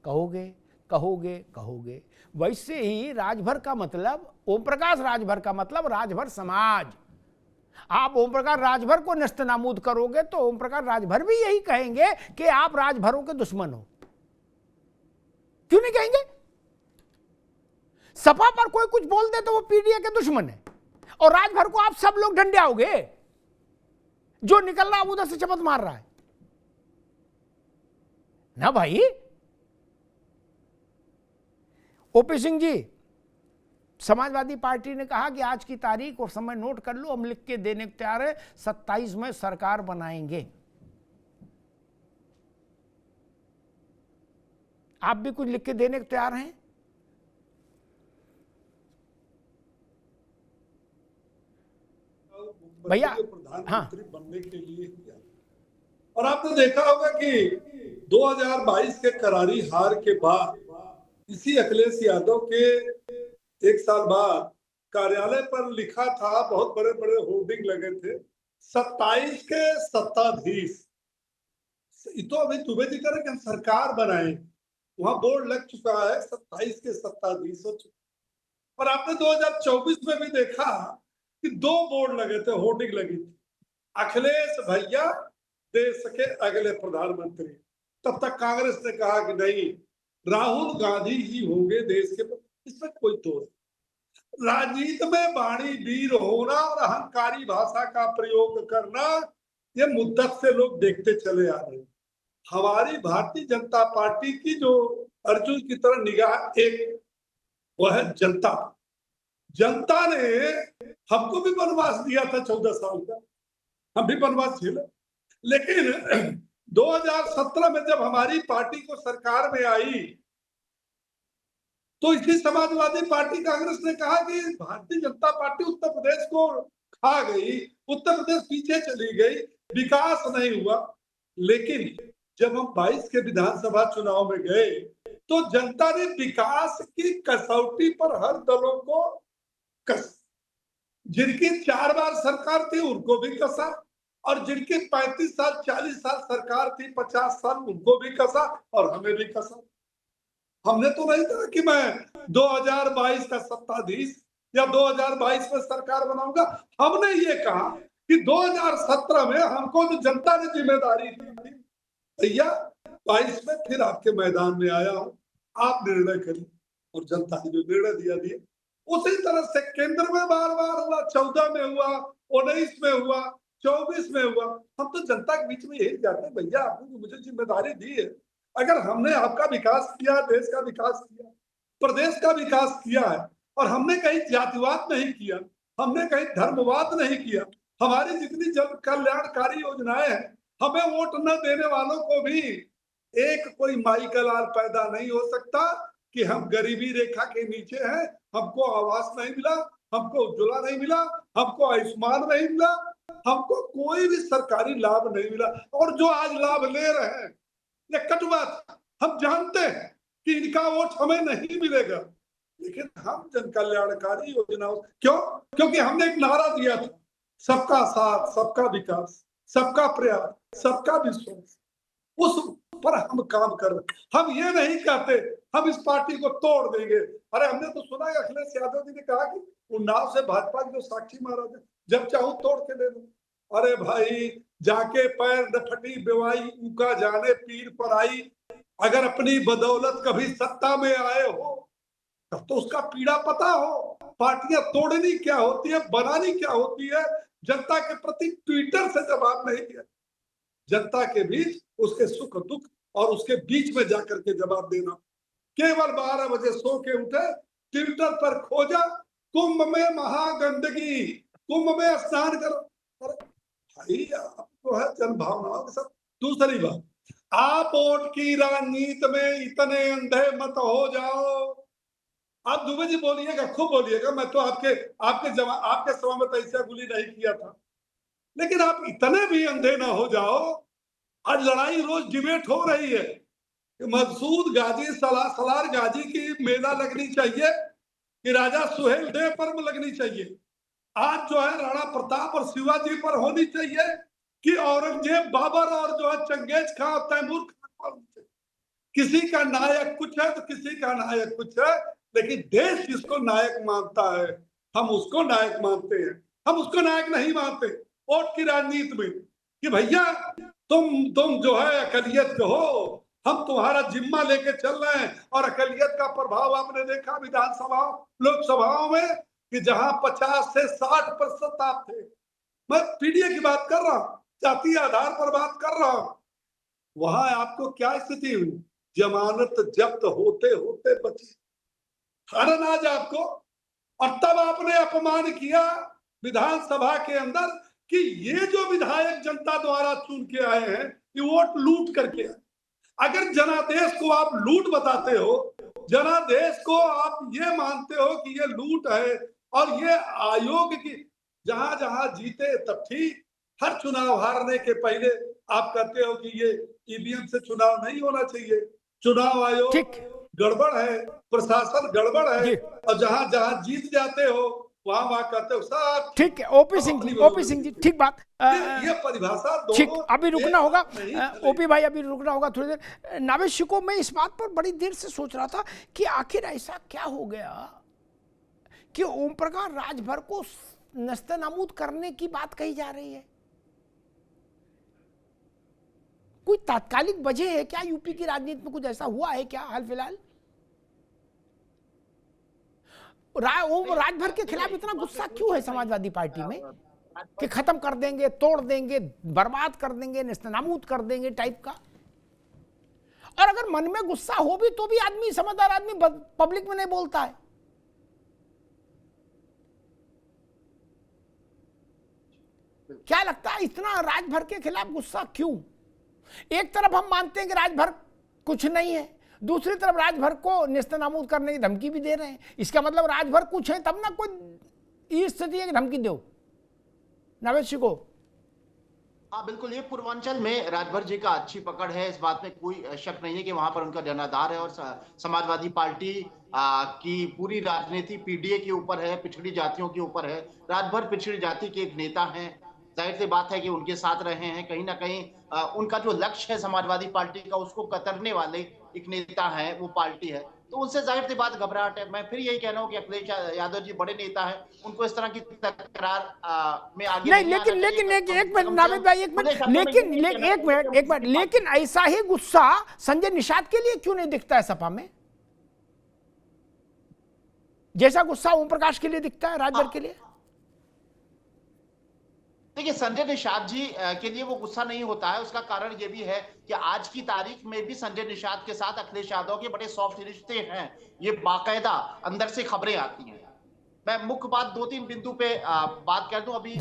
कहोगे, कहोगे, कहोगे। वैसे ही राजभर का मतलब, ओम प्रकाश राजभर का मतलब राजभर समाज। आप ओम प्रकाश राजभर को नेस्तनाबूद करोगे तो ओम प्रकाश राजभर भी यही कहेंगे कि आप राजभरों के दुश्मन हो। क्यों नहीं कहेंगे? सपा पर कोई कुछ बोल दे तो वो पीडीए के दुश्मन है, और राजभर को आप सब लोग ढंढियाओगे। जो निकल रहा है उधर से चपत मार रहा है ना भाई। ओपी सिंह जी, समाजवादी पार्टी ने कहा कि आज की तारीख और समय नोट कर लो, हम लिख के देने को तैयार है, 27 में सरकार बनाएंगे। आप भी कुछ लिख के देने को तैयार हैं? भैया, प्रधानमंत्री बनने के लिए किया। और आपने देखा होगा कि 2022 के करारी हार के बाद इसी अखिलेश यादव के एक साल बाद कार्यालय पर लिखा था, बहुत बड़े बड़े होर्डिंग लगे थे, 27 के सत्ताधीश। तो अभी दुबे जी करें कि हम सरकार बनाए, वहां बोर्ड लग चुका है, 27 के सत्ताधीश हो चुके। और आपने 2024 में भी देखा कि 2 बोर्ड लगे थे, होर्डिंग लगी थी, अखिलेश भैया देश के अगले प्रधानमंत्री। तब तक कांग्रेस ने कहा कि नहीं, राहुल गांधी ही होंगे देश के, इसमें कोई तोड़। राजनीति में वाणी वीर होना और अहंकारी भाषा का प्रयोग करना, ये मुद्दत से लोग देखते चले आ रहे हैं। हमारी भारतीय जनता पार्टी की जो अर्जुन की तरह निगाह एक, वो है जनता। जनता ने हमको भी वनवास दिया था 14 साल का, हम भी वनवास झेले। लेकिन 2017 में जब हमारी पार्टी को सरकार में आई तो इसी समाजवादी पार्टी कांग्रेस ने कहा कि भारतीय जनता पार्टी उत्तर प्रदेश को खा गई, उत्तर प्रदेश पीछे चली गई, विकास नहीं हुआ। लेकिन जब हम 22 के विधानसभा चुनाव में गए तो जनता ने विकास की कसौटी पर हर दलों को कस, जिनकी 4 बार सरकार थी उनको भी कसा, और जिनकी 35 साल 40 साल सरकार थी, 50 साल, उनको भी कसा और हमें भी कसा। हमने तो नहीं कहा कि मैं 2022 का सत्ताधीश या 2022 में सरकार बनाऊंगा। हमने ये कहा कि 2017 में हमको जो जनता ने जिम्मेदारी दी, भैया 22 में फिर आपके मैदान में आया हूं, आप निर्णय करिए। और जनता ने जो निर्णय दिया उसी तरह से केंद्र में बार बार हुआ, 14 में हुआ, 19 में हुआ, 24 में हुआ। हम तो जनता के बीच में यही जाते हैं, भैया आपने मुझे जिम्मेदारी दी है, अगर हमने आपका विकास किया, देश का विकास किया, प्रदेश का विकास किया है, और हमने कहीं जातिवाद नहीं किया, हमने कहीं धर्मवाद नहीं किया, हमारी जितनी जन कल्याणकारी योजनाएं हैं, हमें वोट न देने वालों को भी एक कोई माई का लाल पैदा नहीं हो सकता कि हम गरीबी रेखा के नीचे हैं, हमको आवास नहीं मिला, हमको उज्ज्वला नहीं मिला, हमको आयुष्मान नहीं मिला, हमको कोई भी सरकारी लाभ नहीं मिला। और जो आज लाभ ले रहे हैं ये कटुबात, हम जानते हैं कि इनका वोट हमें नहीं मिलेगा, लेकिन हम जन कल्याणकारी योजनाओं, क्योंकि हमने एक नारा दिया था, सबका साथ, सबका विकास, सबका प्रयास, सबका विश्वास, उस पर हम काम कर रहे। हम ये नहीं कहते हम इस पार्टी को तोड़ देंगे। अरे हमने तो सुना है अखिलेश यादव जी ने कहा कि उन्नाव से भाजपा के जो साक्षी महाराज है, जब चाहूं तोड़ के ले लो। अरे भाई, जाके पैर न फटी बेवाई, उका जाने पीर पर आई। अगर अपनी बदौलत कभी सत्ता में आए हो तब तो उसका पीड़ा पता हो। पार्टियां तोड़नी क्या होती है, बनानी क्या होती है। जनता के प्रति ट्विटर से जवाब नहीं दिया, जनता के बीच उसके सुख दुख और उसके बीच में जाकर के जवाब देना। केवल 12 बजे सो के उठे, ट्विटर पर खोजा कुंभ में महागंदगी, कुंभ में स्नान करो। अरे भाई, आप तो है जन भावनाओं के साथ। दूसरी बात, आप वोट की राजनीति में इतने अंधे मत हो जाओ। आप दुबे जी बोलिएगा, खूब बोलिएगा, मैं तो आपके समय में तो ऐसा गुली नहीं किया था, लेकिन आप इतने भी अंधे ना हो जाओ। आज लड़ाई रोज डिबेट हो रही है कि मकसूद गाजी सलार गाजी की मेला लगनी चाहिए कि राजा सुहेल देव पर लगनी चाहिए। आज जो है राणा प्रताप और शिवाजी पर होनी चाहिए कि औरंगजेब, बाबर और जो है चंगेज खां और तैमूर खान पर। किसी का नायक कुछ है तो किसी का नायक कुछ है, लेकिन देश जिसको नायक मानता है हम उसको नायक मानते हैं, हम उसको नायक नहीं मानते। वोट की राजनीति में कि भैया तुम जो है अकलियत के हो, हम तुम्हारा जिम्मा लेके चल रहे हैं। और अकलियत का प्रभाव आपने देखा विधानसभा लोकसभाओं में कि जहां 50 से 60% आप थे। मैं पीडीए की बात कर रहा हूं, जातीय आधार पर बात कर रहा हूं। वहां आपको क्या स्थिति हुई, जमानत जब्त होते होते बची अनाज आपको। और तब आपने अपमान किया विधानसभा के अंदर कि ये जो विधायक जनता द्वारा चुन के आए हैं ये वोट लूट करके आए। अगर जनादेश को आप लूट बताते हो, जनादेश को आप ये मानते हो कि ये लूट है, और ये आयोग की जहां जहां जीते तब ठीक, हर चुनाव हारने के पहले आप कहते हो कि ये ईवीएम से चुनाव नहीं होना चाहिए, चुनाव आयोग गड़बड़ है, प्रशासन गड़बड़ है, और जहां जहां जीत जाते हो वहां कहते हो सब ठीक है। ओपी सिंह जी ठीक बात। ये परिभाषा ठीक, अभी रुकना होगा ओपी भाई, अभी रुकना होगा थोड़ी देर। नावेश को मैं इस बात पर बड़ी देर से सोच रहा था कि आखिर ऐसा क्या हो गया कि ओम प्रकाश राजभर को नस्तनाबूद करने की बात कही जा रही है। कोई तात्कालिक वजह है क्या? यूपी की राजनीति में कुछ ऐसा हुआ है क्या हाल फिलहाल? ओम राजभर के खिलाफ इतना गुस्सा क्यों है समाजवादी पार्टी में कि खत्म कर देंगे, तोड़ देंगे, बर्बाद कर देंगे, नेस्तनाबूद कर देंगे टाइप का? और अगर मन में गुस्सा हो भी तो भी आदमी, समझदार आदमी पब्लिक में नहीं बोलता है। क्या लगता है इतना राजभर के खिलाफ गुस्सा क्यों? एक तरफ हम मानते हैं कि राजभर कुछ नहीं है, दूसरी तरफ राजभर को नेस्तनाबूद करने की धमकी भी दे रहे हैं। इसका मतलब राजभर कुछ है तब ना कोई स्थिति है कि धमकी दो नावेद सिंह को। हाँ बिल्कुल, ये पूर्वांचल में राजभर जी का अच्छी पकड़ है, इस बात में कोई शक नहीं है कि वहां पर उनका जनाधार है। और समाजवादी पार्टी की पूरी राजनीति पीडीए के ऊपर है, पिछड़ी जातियों के ऊपर है। राजभर पिछड़ी जाति के एक नेता हैं, जाहिर सी बात है कि उनके साथ रहे हैं। कहीं ना कहीं उनका जो लक्ष्य है समाजवादी पार्टी का, उसको कतरने वाले एक नेता है, वो पार्टी है, तो उनसे जाहिर सी बात घबराहट है। मैं फिर यही कह रहा हूँ कि अखिलेश यादव जी बड़े नेता हैं, उनको इस तरह की तकरार में आगे नहीं, लेकिन एक मिनट नावेद भाई, एक मिनट, लेकिन ऐसा ही गुस्सा संजय निषाद के लिए क्यों नहीं दिखता है सपा में, जैसा गुस्सा ओम प्रकाश के लिए दिखता है राजभर के लिए? देखिए, संजय निषाद जी के लिए वो गुस्सा नहीं होता है। उसका कारण ये भी है कि आज की तारीख में भी संजय निषाद के साथ अखिलेश यादव के बड़े सॉफ्ट रिश्ते हैं। ये बाकायदा अंदर से खबरें आती हैं। मैं मुख्य बात 2-3 बिंदु पे बात कर दूं। अभी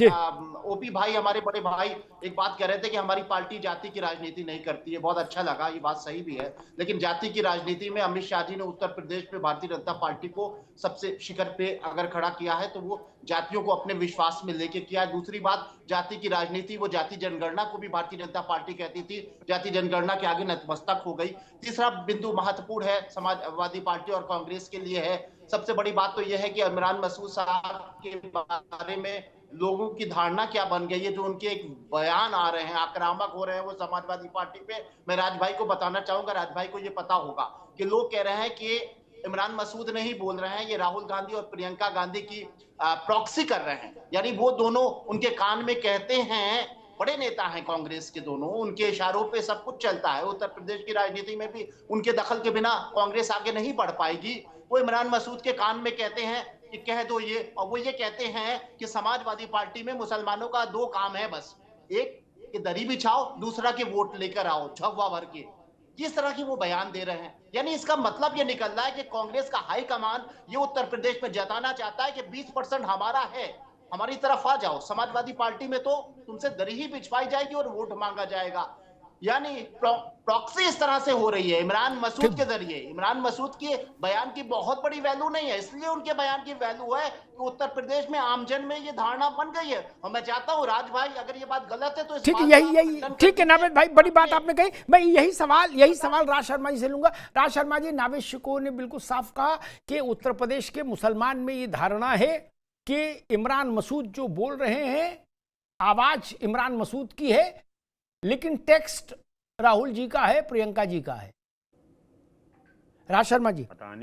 ओपी भाई, हमारे बड़े भाई, एक बात कह रहे थे कि हमारी पार्टी जाति की राजनीति नहीं करती है। बहुत अच्छा लगा, ये बात सही भी है। लेकिन जाति की राजनीति में अमित शाह जी ने उत्तर प्रदेश में भारतीय जनता पार्टी को सबसे शिखर पे अगर खड़ा किया है तो वो जातियों को अपने विश्वास में लेके किया। दूसरी बात, जाति की राजनीति, वो जाति जनगणना को भी भारतीय जनता पार्टी कहती थी, जाति जनगणना के आगे नतमस्तक हो गई। तीसरा बिंदु महत्वपूर्ण है समाजवादी पार्टी और कांग्रेस के लिए है। सबसे बड़ी बात तो यह है कि इमरान मसूद साहब के बारे में लोगों की धारणा क्या बन गई है। जो उनके एक बयान आ रहे हैं, आक्रामक हो रहे हैं वो समाजवादी पार्टी पे। मैं राज भाई को बताना चाहूंगा, राज भाई को ये पता होगा कि लोग कह रहे हैं कि इमरान मसूद नहीं बोल रहे हैं, ये राहुल गांधी और प्रियंका गांधी की प्रॉक्सी कर रहे हैं। यानी वो दोनों उनके कान में कहते हैं, बड़े नेता हैं कांग्रेस के दोनों, उनके इशारों पे सब कुछ चलता है। उत्तर प्रदेश की राजनीति में भी उनके दखल के बिना कांग्रेस आगे नहीं बढ़ पाएगी। वो इमरान मसूद के कान में कहते हैं कि कह दो ये, और वो ये कहते हैं कि समाजवादी पार्टी में मुसलमानों का 2 काम है बस, एक कि दरी बिछाओ, दूसरा कि वोट लेकर आओ झव्वा भर के। जिस तरह की वो बयान दे रहे हैं, यानी इसका मतलब ये निकल रहा है कि कांग्रेस का हाईकमान ये उत्तर प्रदेश में जताना चाहता है कि 20% हमारा है, हमारी तरफ आ जाओ। समाजवादी पार्टी में तो तुमसे दरी ही बिछवाई जाएगी और वोट मांगा जाएगा। यानी प्रॉक्सी इस तरह से हो रही है इमरान मसूद के जरिए। इमरान मसूद के बयान की बहुत बड़ी वैल्यू नहीं है, इसलिए उनके बयान की वैल्यू है कि उत्तर प्रदेश में आमजन में ये धारणा बन गई है। और मैं चाहता हूँ राज भाई, अगर ये बात गलत है तो ठीक है, यही ठीक है नावेद भाई, बड़ी बात आपने कही। मैं यही सवाल राज शर्मा जी से लूंगा। राज शर्मा जी, नावेद शिको ने बिल्कुल साफ कहा कि उत्तर प्रदेश के मुसलमान में ये धारणा है कि इमरान मसूद जो बोल रहे हैं, आवाज इमरान मसूद की है, लेकिन टेक्स्ट राहुल जी का है, प्रियंका जी का है। राज शर्मा जी, पता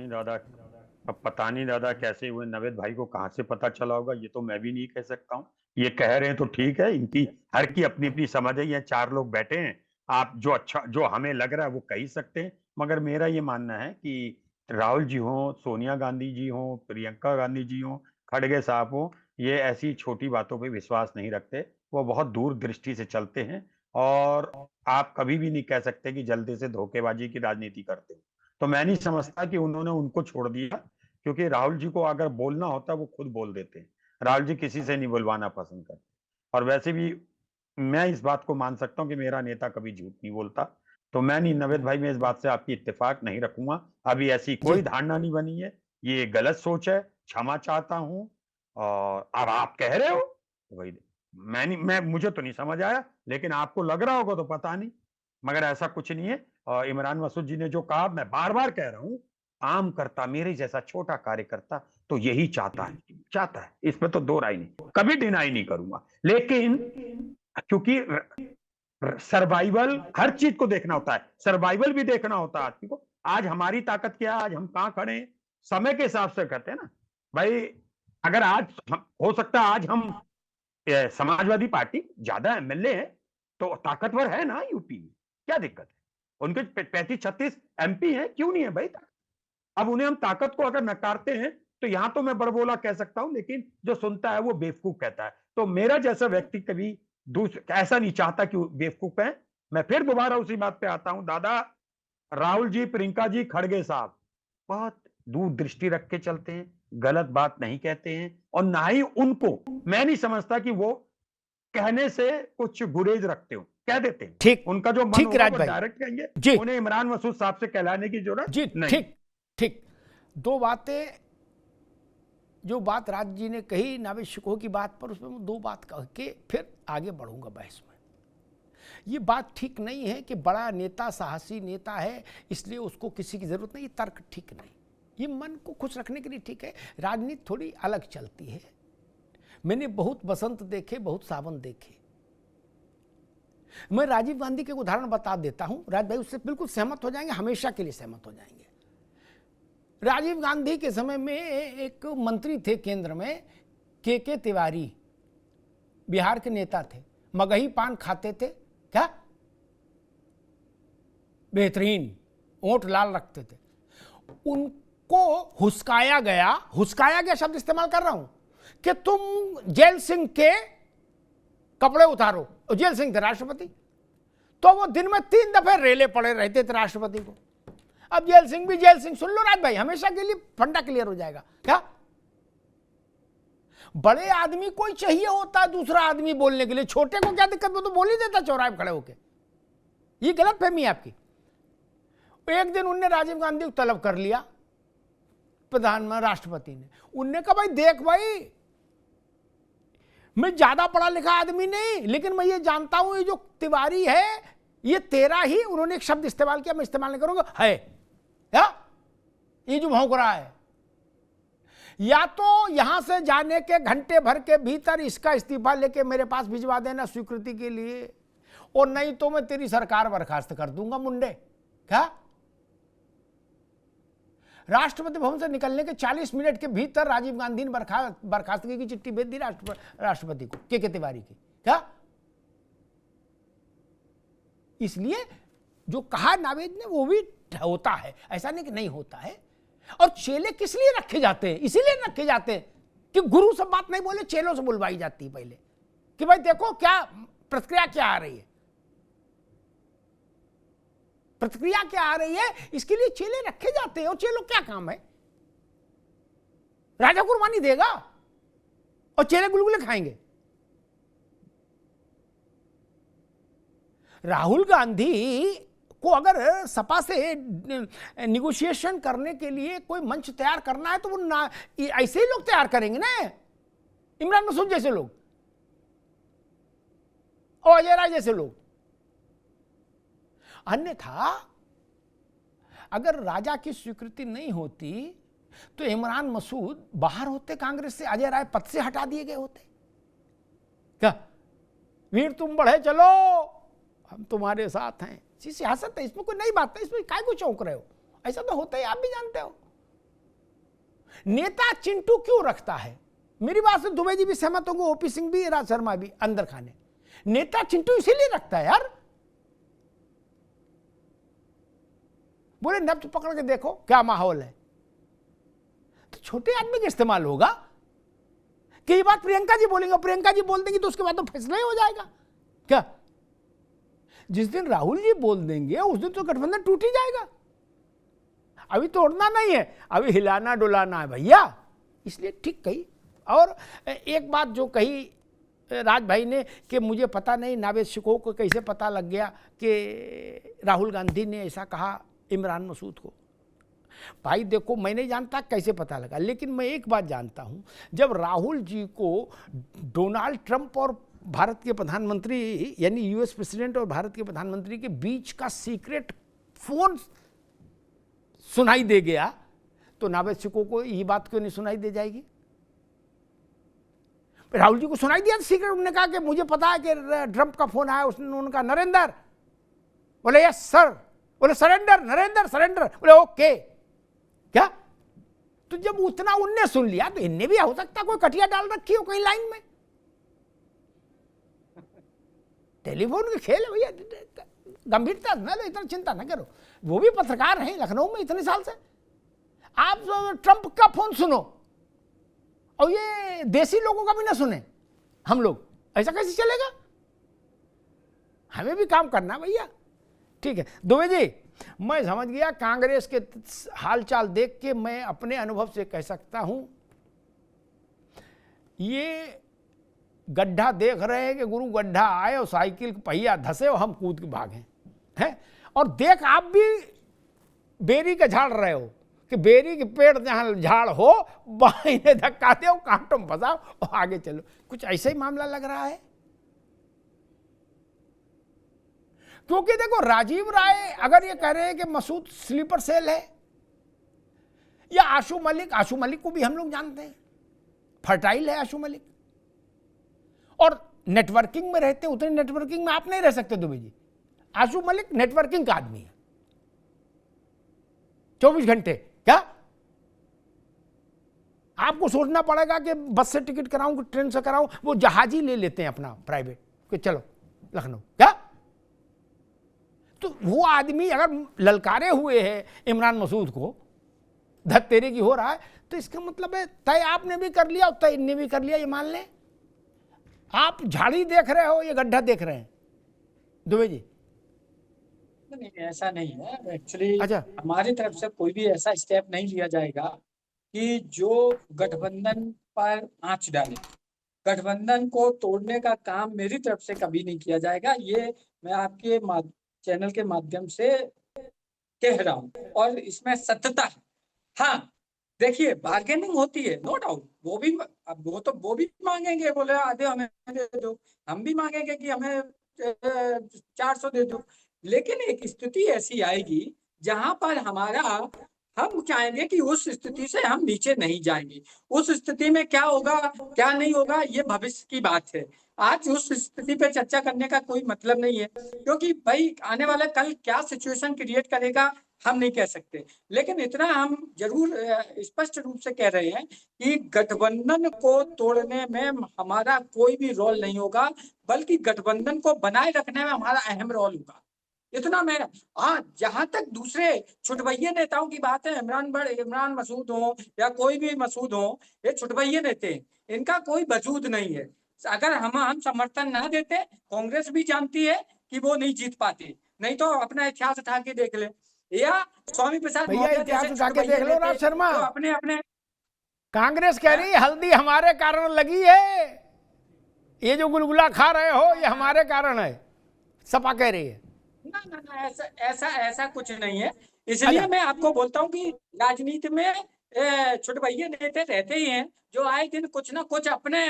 नहीं दादा कैसे हुए, नवेद भाई को कहां से पता चला होगा, ये तो मैं भी नहीं कह सकता हूँ। ये कह रहे हैं तो ठीक है, इनकी हर की अपनी अपनी समझ है। ये 4 लोग बैठे हैं, आप जो हमें लग रहा है वो कह ही सकते हैं। मगर मेरा ये मानना है कि राहुल जी हो, सोनिया गांधी जी हो, प्रियंका गांधी जी हो, खड़गे साहब हो, ये ऐसी छोटी बातों पे विश्वास नहीं रखते। वो बहुत दूर दृष्टि से चलते हैं और आप कभी भी नहीं कह सकते कि जल्दी से धोखेबाजी की राजनीति करते हो। तो मैं नहीं समझता कि उन्होंने उनको छोड़ दिया, क्योंकि राहुल जी को अगर बोलना होता वो खुद बोल देते हैं। राहुल जी किसी से नहीं बुलवाना पसंद करते। और वैसे भी मैं इस बात को मान सकता हूँ कि मेरा नेता कभी झूठ नहीं बोलता। तो मैं नहीं, नवेद भाई, मैं इस बात से आपकी इत्तेफाक नहीं रखूंगा। अभी ऐसी कोई धारणा नहीं बनी है, ये गलत सोच है, क्षमा चाहता हूँ। और अब आप कह रहे हो वही, मैं मुझे तो नहीं समझ आया, लेकिन आपको लग रहा होगा तो पता नहीं, मगर ऐसा कुछ नहीं है। और इमरान मसूद जी ने जो कहा, मैं बार बार कह रहा हूं, आम करता, मेरे जैसा छोटा कार्यकर्ता तो यही चाहता है, इसमें तो 2 राय नहीं, कभी डिनाई नहीं करूंगा। लेकिन क्योंकि सर्वाइवल, हर चीज को देखना होता है, सर्वाइवल भी देखना होता है आदमी को। आज हमारी ताकत क्या है, आज हम कहां खड़े हैं, समय के हिसाब से कहते हैं ना भाई। अगर आज हो सकता है आज हम समाजवादी पार्टी ज्यादा एमएलए है तो ताकतवर है ना यूपी में, क्या दिक्कत है? उनके 35-36 एमपी हैं, क्यों नहीं है भाई? अब उन्हें हम ताकत को अगर नकारते हैं तो यहां तो मैं बड़बोला कह सकता हूं, लेकिन जो सुनता है वो बेवकूफ कहता है। तो मेरा जैसा व्यक्ति कभी ऐसा नहीं चाहता कि बेवकूफ है। मैं फिर दोबारा उसी बात पे आता हूं, दादा राहुल जी, प्रियंका जी, खड़गे साहब बहुत दूरदृष्टि रख के चलते हैं, गलत बात नहीं कहते हैं, और ना ही उनको मैं नहीं समझता कि वो कहने से कुछ गुरेज रखते हो, कह देते हैं। ठीक, उनका जो मन ठीक होगा राज वो भाई डायरेक्ट कहेंगे, उन्हें इमरान मसूद साहब से कहलाने की जरूरत जी नहीं। ठीक ठीक। दो बातें, जो बात राज जी ने कही नावेद शिकोह की बात पर, उसमें मैं दो बात कह के फिर आगे बढ़ूंगा बहस में। ये बात ठीक नहीं है कि बड़ा नेता साहसी नेता है इसलिए उसको किसी की जरूरत नहीं, ये तर्क ठीक नहीं। ये मन को खुश रखने के लिए ठीक है, राजनीति थोड़ी अलग चलती है। मैंने बहुत बसंत देखे, बहुत सावन देखे। मैं राजीव गांधी के उदाहरण बता देता हूं, राज भाई उससे बिल्कुल सहमत हो जाएंगे, हमेशा के लिए सहमत हो जाएंगे। राजीव गांधी के समय में एक मंत्री थे केंद्र में, के तिवारी, बिहार के नेता थे, मगही पान खाते थे, क्या बेहतरीन, ओंठ लाल रखते थे। उनको हुस्काया गया शब्द इस्तेमाल कर रहा हूं कि तुम जेल सिंह के कपड़े उतारो, और जेल सिंह थे राष्ट्रपति, तो वो दिन में 3 दफे रेले पड़े रहते थे राष्ट्रपति को। अब जेल सिंह भी जेल सिंह, सुन लो राज भाई, हमेशा के लिए फंडा क्लियर हो जाएगा। क्या बड़े आदमी कोई चाहिए होता है दूसरा आदमी बोलने के लिए, छोटे को क्या दिक्कत, वो तो बोल ही देता चौराहे पर खड़े होके। ये गलत फहमी है आपकी। एक दिन उनने राजीव गांधी को तलब कर लिया, प्रधानमंत्री राष्ट्रपति ने। उनने कहा भाई देख भाई, मैं ज्यादा पढ़ा लिखा आदमी नहीं, लेकिन मैं ये जानता हूं ये जो तिवारी है ये तेरा ही, उन्होंने एक शब्द इस्तेमाल किया, मैं इस्तेमाल नहीं करूंगा, है या ये जो भौंक रहा है, या तो यहां से जाने के घंटे भर के भीतर इसका इस्तीफा लेके मेरे पास भिजवा देना स्वीकृति के लिए, और नहीं तो मैं तेरी सरकार बर्खास्त कर दूंगा मुंडे। क्या राष्ट्रपति भवन से निकलने के 40 मिनट के भीतर राजीव गांधी ने बर्खास्तगी की चिट्ठी भेज दी राष्ट्रपति को, के तिवारी की। क्या इसलिए जो कहा नावेद ने वो भी होता है, ऐसा नहीं कि नहीं होता है। और चेले किस लिए रखे जाते हैं? इसीलिए रखे जाते हैं कि गुरु से बात नहीं बोले, चेलों से बुलवाई जाती है पहले, कि भाई देखो क्या प्रतिक्रिया क्या आ रही है, प्रतिक्रिया क्या आ रही है, इसके लिए चेले रखे जाते हैं। और चेलों क्या काम है? राजा कुर्बानी देगा और चेले गुलगुले खाएंगे। राहुल गांधी को अगर सपा से निगोशिएशन करने के लिए कोई मंच तैयार करना है तो वो ना ऐसे ही लोग तैयार करेंगे ना, इमरान मसूद जैसे लोग और अजय राय जैसे लोग। अन्यथा अगर राजा की स्वीकृति नहीं होती तो इमरान मसूद बाहर होते कांग्रेस से, अजय राय पद से हटा दिए गए होते। क्या वीर तुम बढ़े चलो, हम तुम्हारे साथ हैं, सियासत है, इसमें कोई नई बात नहीं, इसमें काय को चौंक रहे हो, ऐसा तो होता ही, आप भी जानते हो। नेता चिंटू क्यों रखता है? मेरी बात से दुबे जी भी सहमत होंगे, ओपी सिंह भी, राज शर्मा भी, अंदर खाने। नेता चिंटू इसीलिए रखता है यार, बोले नब्ज पकड़ के देखो क्या माहौल है, तो छोटे आदमी का इस्तेमाल होगा कि ये बात प्रियंका जी बोलेंगे, प्रियंका जी बोल देंगी तो उसके बाद तो फैसला ही हो जाएगा। क्या जिस दिन राहुल जी बोल देंगे उस दिन तो गठबंधन टूट ही जाएगा। अभी तोड़ना नहीं है, अभी हिलाना डुलाना है भैया, इसलिए ठीक कही। और एक बात जो कही राज भाई ने कि मुझे पता नहीं नावेद शिकोह को कैसे पता लग गया कि राहुल गांधी ने ऐसा कहा इमरान मसूद को। भाई देखो मैं नहीं जानता कैसे पता लगा, लेकिन मैं एक बात जानता हूं, जब राहुल जी को डोनाल्ड ट्रंप और भारत के प्रधानमंत्री यानी यूएस प्रेसिडेंट और भारत के प्रधानमंत्री के बीच का सीक्रेट फोन सुनाई दे गया, तो नावेद शिकोह को ये बात क्यों नहीं सुनाई दे जाएगी? राहुल जी को सुनाई दिया सीक्रेट, उन्होंने कहा कि मुझे पता है कि ट्रंप का फोन आया, उसने उनका नरेंद्र, बोले यस सर, बोले सरेंडर, नरेंद्र सरेंडर, बोले ओके। क्या तो जब उतना उनने सुन लिया तो इनने भी हो सकता कोई कटिया डाल रखी हो कहीं लाइन में। टेलीफोन के खेल है भैया, गंभीरता न लो, इतना चिंता न करो। वो भी पत्रकार हैं लखनऊ में इतने साल से। आप ट्रंप का फोन सुनो और ये देसी लोगों का भी ना सुने हम लोग, ऐसा कैसे चलेगा? हमें भी काम करना भैया। ठीक है दुबे जी, मैं समझ गया। कांग्रेस के हालचाल देख के मैं अपने अनुभव से कह सकता हूं, ये गड्ढा देख रहे हैं कि गुरु गड्ढा आए और साइकिल पहिया धसे और हम कूद के भागे हैं। और देख आप भी बेरी का झाड़ रहे हो कि बेरी के पेड़ जहां झाड़ हो वहां इन्हें धक्का दो, कांटों में फंसाओ और आगे चलो। कुछ ऐसा ही मामला लग रहा है। क्योंकि देखो राजीव राय अगर ये कह रहे हैं कि मसूद स्लीपर सेल है, या आशु मलिक को भी हम लोग जानते हैं, फर्टाइल है आशु मलिक, और नेटवर्किंग में रहते, उतने नेटवर्किंग में आप नहीं रह सकते दुबे जी। आशु मलिक नेटवर्किंग का आदमी है 24 घंटे। क्या आपको सोचना पड़ेगा कि बस से टिकट कराऊं कि ट्रेन से कराऊं? वो जहाज ही ले लेते हैं अपना प्राइवेट कि चलो लखनऊ। क्या तो वो आदमी अगर ललकारे हुए है इमरान मसूद को, धत्तेरे की हो रहा है, तो इसका मतलब है तय आपने भी कर लिया और तय इनने भी कर लिया, ये मान लें। आप झाड़ी देख रहे हो, ये गड्ढा देख रहे हैं दुबे जी? नहीं, ऐसा नहीं है एक्चुअली। अच्छा, हमारी तरफ से कोई भी ऐसा स्टेप नहीं लिया जाएगा कि जो गठबंधन पर आंच डाले। गठबंधन को तोड़ने का काम मेरी तरफ से कभी नहीं किया जाएगा। ये मैं आपके चैनल के माध्यम से कह रहा हूँ और इसमें सत्यता है। हाँ देखिए, बार्गेनिंग होती है नो डाउट, वो भी मांगेंगे, बोले आधे हमें दे दो, हम भी मांगेंगे कि हमें 400 दे दो। लेकिन एक स्थिति ऐसी आएगी जहां पर हम चाहेंगे कि उस स्थिति से हम नीचे नहीं जाएंगे। उस स्थिति में क्या होगा क्या नहीं होगा ये भविष्य की बात है। आज उस स्थिति पे चर्चा करने का कोई मतलब नहीं है, क्योंकि भाई आने वाला कल क्या सिचुएशन क्रिएट करेगा हम नहीं कह सकते। लेकिन इतना हम जरूर स्पष्ट रूप से कह रहे हैं कि गठबंधन को तोड़ने में हमारा कोई भी रोल नहीं होगा, बल्कि गठबंधन को बनाए रखने में हमारा अहम रोल होगा। इतना मैं जहां तक दूसरे छुटभइये नेताओं की बात है, इमरान मसूद हो या कोई भी मसूद हो, ये छुटभइये नेता हैं, इनका कोई वजूद नहीं है। अगर हम समर्थन ना देते, कांग्रेस भी जानती है कि वो नहीं जीत पाती। नहीं तो अपना इतिहास उठा के देख ले, या स्वामी प्रसाद इतिहास उठा के देख लो राज शर्मा। तो अपने कांग्रेस कह रही हल्दी हमारे कारण लगी है, ये जो गुलगुला खा रहे हो ये हमारे कारण है, सपा कह रही है। ना ऐसा कुछ नहीं है। इसलिए मैं आपको बोलता हूँ कि राजनीति में छुटभइये नेता रहते ही हैं जो आए दिन कुछ ना कुछ अपने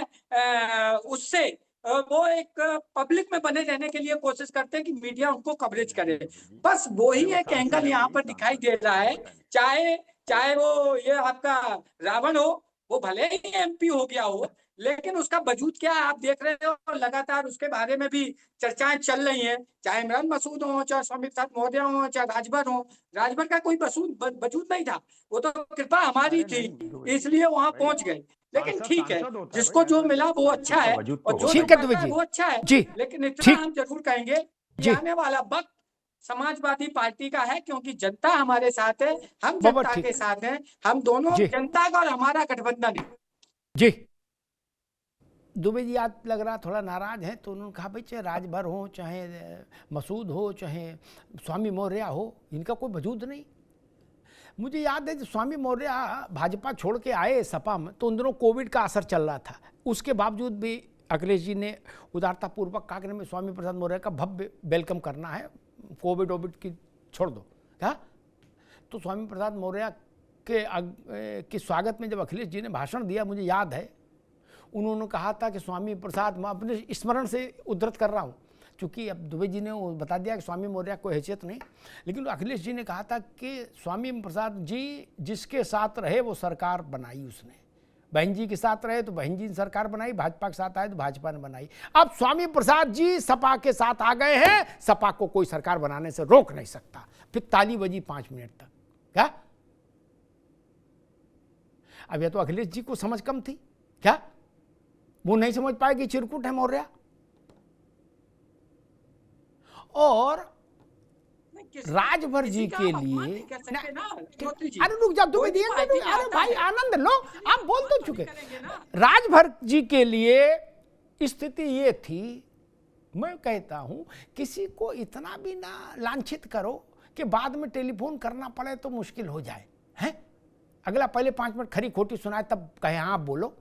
उससे वो एक पब्लिक में बने रहने के लिए कोशिश करते हैं कि मीडिया उनको कवरेज करे। बस वो ही एक एंगल यहाँ पर दिखाई दे रहा है। चाहे वो ये आपका रावण हो, वो भले ही एमपी हो गया हो, लेकिन उसका वजूद क्या है आप देख रहे हो। लगातार उसके बारे में भी चर्चाएं चल रही हैं, चाहे इमरान मसूद हो, चाहे स्वामी प्रसाद मौर्य हो, चाहे राजभर हो। राजभर का कोई वजूद नहीं था, वो तो कृपा हमारी थी, इसलिए वहां पहुंच गए। लेकिन ठीक है, जिसको जो मिला वो अच्छा है और जो वो अच्छा है। लेकिन इतना हम जरूर कहेंगे कि आने वाला वक्त समाजवादी पार्टी का है, क्योंकि जनता हमारे साथ है, हम जनता के साथ हैं, हम दोनों जनता का और हमारा गठबंधन है। जी दुबे जी आज लग रहा थोड़ा नाराज है, तो उन्होंने कहा भाई चाहे राजभर हो, चाहे मसूद हो, चाहे स्वामी मौर्य हो, इनका कोई वजूद नहीं। मुझे याद है कि स्वामी मौर्य भाजपा छोड़ के आए सपा में, तो उन दिनों कोविड का असर चल रहा था। उसके बावजूद भी अखिलेश जी ने उदारतापूर्वक कहा कि में स्वामी प्रसाद मौर्य का भव्य वेलकम करना है, कोविड वोविड की छोड़ दो। क्या तो स्वामी प्रसाद मौर्य के स्वागत में जब अखिलेश जी ने भाषण दिया, मुझे याद है उन्होंने कहा था कि स्वामी प्रसाद, मैं अपने स्मरण से उद्धृत कर रहा हूँ, क्योंकि अब दुबे जी ने बता दिया कि स्वामी मौर्य कोई हैसियत नहीं, लेकिन अखिलेश जी ने कहा था कि स्वामी प्रसाद जी जिसके साथ रहे वो सरकार बनाई उसने। बहन जी के साथ रहे तो बहन जी ने सरकार बनाई, भाजपा के साथ आए तो भाजपा ने बनाई। अब स्वामी प्रसाद जी सपा के साथ आ गए हैं, सपा को कोई सरकार बनाने से रोक नहीं सकता। फिर ताली बजी 5 मिनट तक। क्या अब ये तो अखिलेश जी को समझ कम थी क्या, वो नहीं समझ पाए कि चिरकुट है मौर्य। और राजभर जी के लिए अरे रुक जा, तुम्हें दिए अरे भाई आनंद लो, आप बोल तो चुके। राजभर जी के लिए स्थिति ये थी, मैं कहता हूं किसी को इतना भी ना लांछित करो कि बाद में टेलीफोन करना पड़े तो मुश्किल हो जाए, हैं? अगला पहले 5 मिनट खरी खोटी सुनाए तब कहे हाँ बोलो,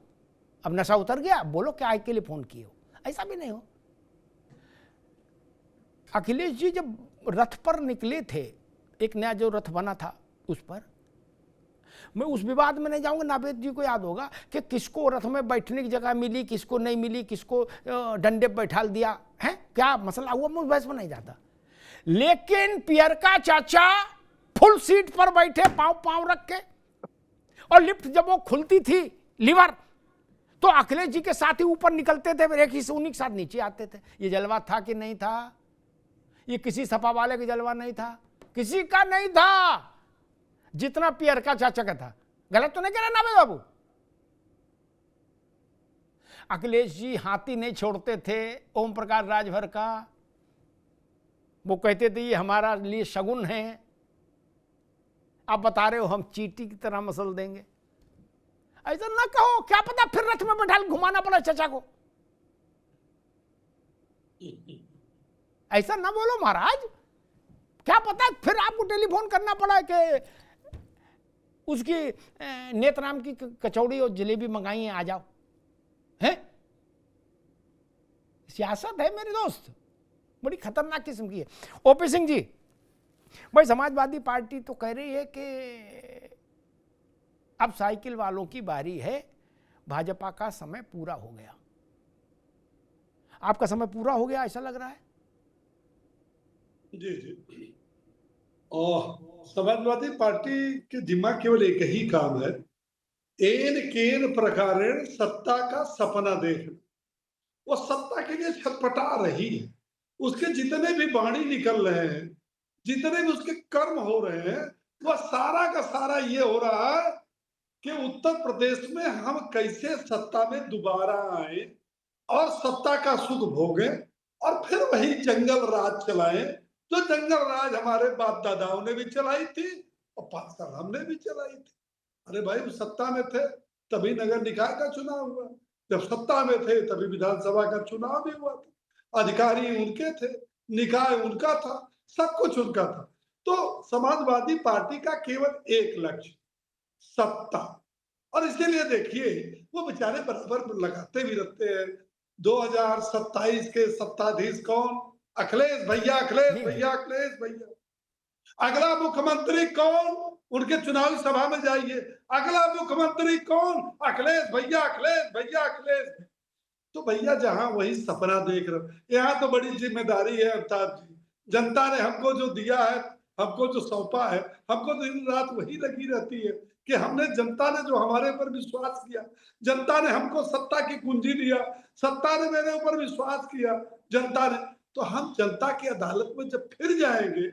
अब नशा उतर गया बोलो क्या के लिए फोन किए हो, ऐसा भी नहीं हो। अखिलेश जी जब रथ पर निकले थे, एक नया जो रथ बना था उस पर, मैं उस विवाद में नहीं जाऊंगा, नावेद जी को याद होगा कि किसको रथ में बैठने की जगह मिली, किसको नहीं मिली, किसको डंडे पर बैठा दिया है, क्या मसला हुआ, मैं बहस में नहीं जाता। लेकिन पियर का चाचा फुल सीट पर बैठे पांव पांव रख के, और लिफ्ट जब वो खुलती थी लीवर, तो अखिलेश जी के साथ ही ऊपर निकलते थे, फिर एक ही उन्हीं के साथ नीचे आते थे। ये जलवा था कि नहीं था? ये किसी सपा वाले का जलवा नहीं था, किसी का नहीं था, जितना पियर का चाचा का था। गलत तो नहीं कह रहे नावेद बाबू? अखिलेश जी हाथी नहीं छोड़ते थे ओम प्रकाश राजभर का, वो कहते थे ये हमारा लिए शगुन है, आप बता रहे हो हम चींटी की तरह मसल देंगे। ऐसा ना कहो, क्या पता फिर रथ में बैठा घुमाना पड़ा चाचा को, ऐसा ना बोलो महाराज, क्या पता फिर आपको टेलीफोन करना पड़ा कि उसकी नेतराम की कचौड़ी और जलेबी मंगाई है, आ जाओ, हैं? सियासत है मेरे दोस्त, बड़ी खतरनाक किस्म की है। ओपी सिंह जी, भाई समाजवादी पार्टी तो कह रही है कि अब साइकिल वालों की बारी है, भाजपा का समय पूरा हो गया। आपका समय पूरा हो गया ऐसा लग रहा है? जी जी, और समाजवादी पार्टी के दिमाग केवल एक ही काम है, एन केन प्रकारेण सत्ता का सपना देखना। वो सत्ता के लिए छटपटा रही है, उसके जितने भी वाणी निकल रहे हैं, जितने भी उसके कर्म हो रहे हैं, वह सारा का सारा ये हो रहा है कि उत्तर प्रदेश में हम कैसे सत्ता में दोबारा आए और सत्ता का सुख भोगें और फिर वही जंगल राज चलाएं, जो जंगल राज हमारे बाप दादाओं ने भी चलाई थी और 5 साल हमने भी चलाई थी। अरे भाई, वो सत्ता में थे तभी नगर निकाय का चुनाव हुआ, जब सत्ता में थे तभी विधानसभा का चुनाव भी हुआ था, अधिकारी उनके थे, निकाय उनका था, सब कुछ उनका था। तो समाजवादी पार्टी का केवल एक लक्ष्य, सत्ता। और इसीलिए देखिए वो बेचारे बराबर लगाते भी रहते हैं, 2027 के सत्ताधीश कौन? अखिलेश भैया, अखिलेश भैया, अखिलेश भैया। अगला मुख्यमंत्री कौन? उनके चुनावी सभा में जाइए, अगला मुख्यमंत्री कौन? अखिलेश भैया, अखिलेश भैया, अखिलेश। तो भैया जहां वही सपना देख रहे, यहाँ तो बड़ी जिम्मेदारी है अमिताभ जी। जनता ने हमको जो दिया है, हमको जो सौंपा है, हमको दिन रात वही लगी रहती है कि हमने, जनता ने जो हमारे ऊपर विश्वास किया, जनता ने हमको सत्ता की कुंजी दिया, सत्ता ने मेरे ऊपर विश्वास किया, जनता ने, तो हम जनता की अदालत में जब फिर जाएंगे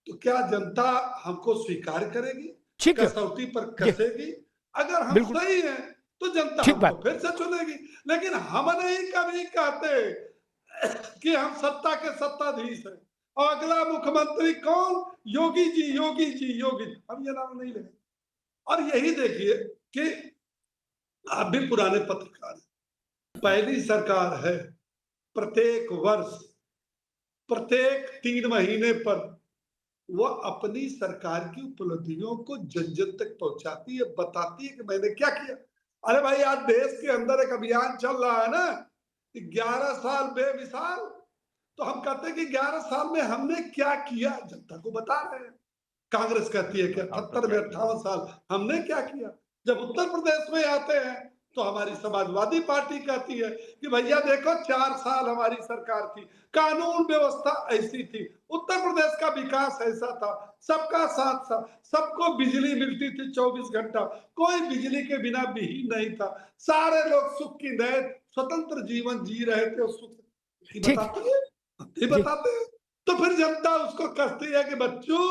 तो क्या जनता हमको स्वीकार करेगी, कसौटी पर कसेगी? अगर हम सही हैं तो जनता हमको फिर से चुनेगी। लेकिन हम नहीं कभी कहते कि हम सत्ता के सत्ताधीश हैं और अगला मुख्यमंत्री कौन? योगी जी, योगी जी, योगी जी, हम ये नाम नहीं लेंगे। और यही देखिए कि आप भी पुराने पत्रकार हैं, पहली सरकार है, प्रत्येक वर्ष, प्रत्येक 3 महीने पर वह अपनी सरकार की उपलब्धियों को जन जन तक पहुंचाती है, बताती है कि मैंने क्या किया। अरे भाई, आज देश के अंदर एक अभियान चल रहा है ना, 11 साल बेमिसाल, तो हम कहते हैं कि 11 साल में हमने क्या किया, जनता को बता रहे हैं। कांग्रेस कहती है कि 78 में 58 साल हमने क्या किया। जब उत्तर प्रदेश में आते हैं तो हमारी समाजवादी पार्टी कहती है कि भैया देखो 4 साल हमारी सरकार थी, कानून व्यवस्था ऐसी थी, उत्तर प्रदेश का विकास ऐसा था, सबका साथ था, सबको बिजली मिलती थी 24 घंटा, कोई बिजली के बिना विहीन नहीं था, सारे लोग सुख की नए स्वतंत्र जीवन जी रहे थे। सुख बताते हैं, बताते हैं। तो फिर जनता उसको कहती है कि बच्चों,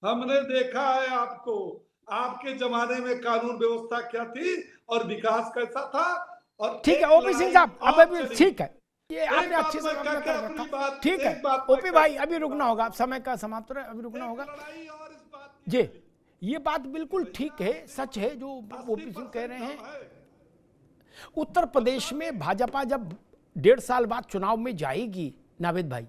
हमने देखा है आपको, आपके जमाने में कानून व्यवस्था क्या थी और विकास कैसा था। और ठीक है ओपी सिंह साहब, अब अभी ठीक है, ये आपने अच्छे से रखा। ठीक है ओपी भाई, अभी रुकना होगा, समय का समाप्त है, अभी रुकना होगा जी। ये बात बिल्कुल ठीक है, सच है जो ओपी सिंह कह रहे हैं। उत्तर प्रदेश में भाजपा जब 1.5 साल बाद चुनाव में जाएगी नावेद भाई,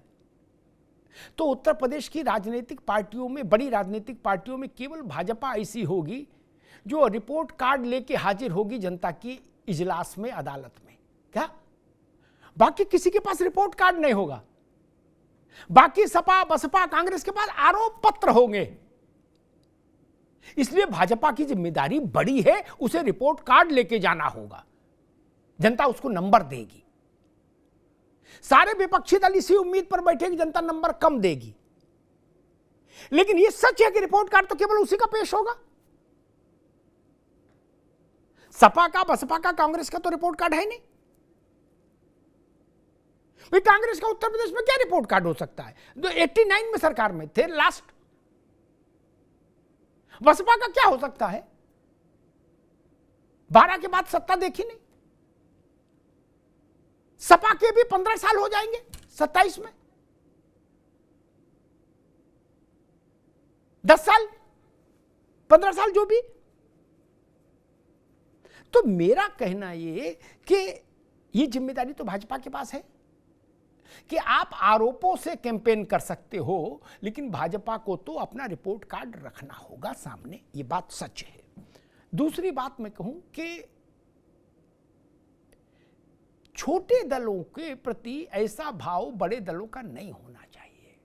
तो उत्तर प्रदेश की राजनीतिक पार्टियों में, बड़ी राजनीतिक पार्टियों में केवल भाजपा ऐसी होगी जो रिपोर्ट कार्ड लेके हाजिर होगी जनता की इजलास में, अदालत में। क्या बाकी किसी के पास रिपोर्ट कार्ड नहीं होगा। बाकी सपा, बसपा, कांग्रेस के पास आरोप पत्र होंगे। इसलिए भाजपा की जिम्मेदारी बड़ी है, उसे रिपोर्ट कार्ड लेके जाना होगा, जनता उसको नंबर देगी। सारे विपक्षी दल इसी उम्मीद पर बैठे कि जनता नंबर कम देगी, लेकिन यह सच है कि रिपोर्ट कार्ड तो केवल उसी का पेश होगा। सपा का, बसपा का, कांग्रेस का तो रिपोर्ट कार्ड है नहीं भाई। कांग्रेस का उत्तर प्रदेश में क्या रिपोर्ट कार्ड हो सकता है? जो 89 में सरकार में थे लास्ट। बसपा का क्या हो सकता है? 12 के बाद सत्ता देखी नहीं। सपा के भी 15 साल हो जाएंगे 27 में, 10 साल, 15 साल जो भी। तो मेरा कहना ये कि ये जिम्मेदारी तो भाजपा के पास है कि आप आरोपों से कैंपेन कर सकते हो, लेकिन भाजपा को तो अपना रिपोर्ट कार्ड रखना होगा सामने। ये बात सच है। दूसरी बात मैं कहूं कि छोटे दलों के प्रति ऐसा भाव बड़े दलों का नहीं होना चाहिए।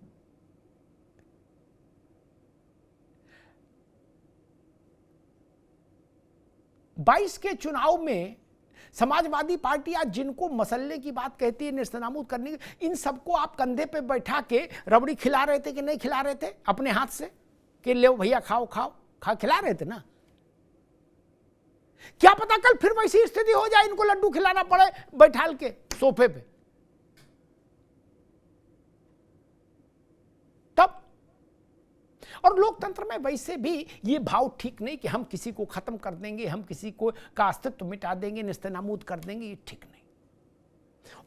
22 के चुनाव में समाजवादी पार्टी आज जिनको मसले की बात कहती है, नेस्तनाबूद करने की, इन सबको आप कंधे पे बैठा के रबड़ी खिला रहे थे कि नहीं खिला रहे थे अपने हाथ से कि ले भैया खाओ खाओ खा, खिला रहे थे ना। क्या पता कल फिर वैसी स्थिति हो जाए, इनको लड्डू खिलाना पड़े बैठाल के सोफे पे। तब और लोकतंत्र में वैसे भी ये भाव ठीक नहीं कि हम किसी को खत्म कर देंगे, हम किसी को का अस्तित्व मिटा देंगे, नेस्तनाबूद कर देंगे, ये ठीक नहीं।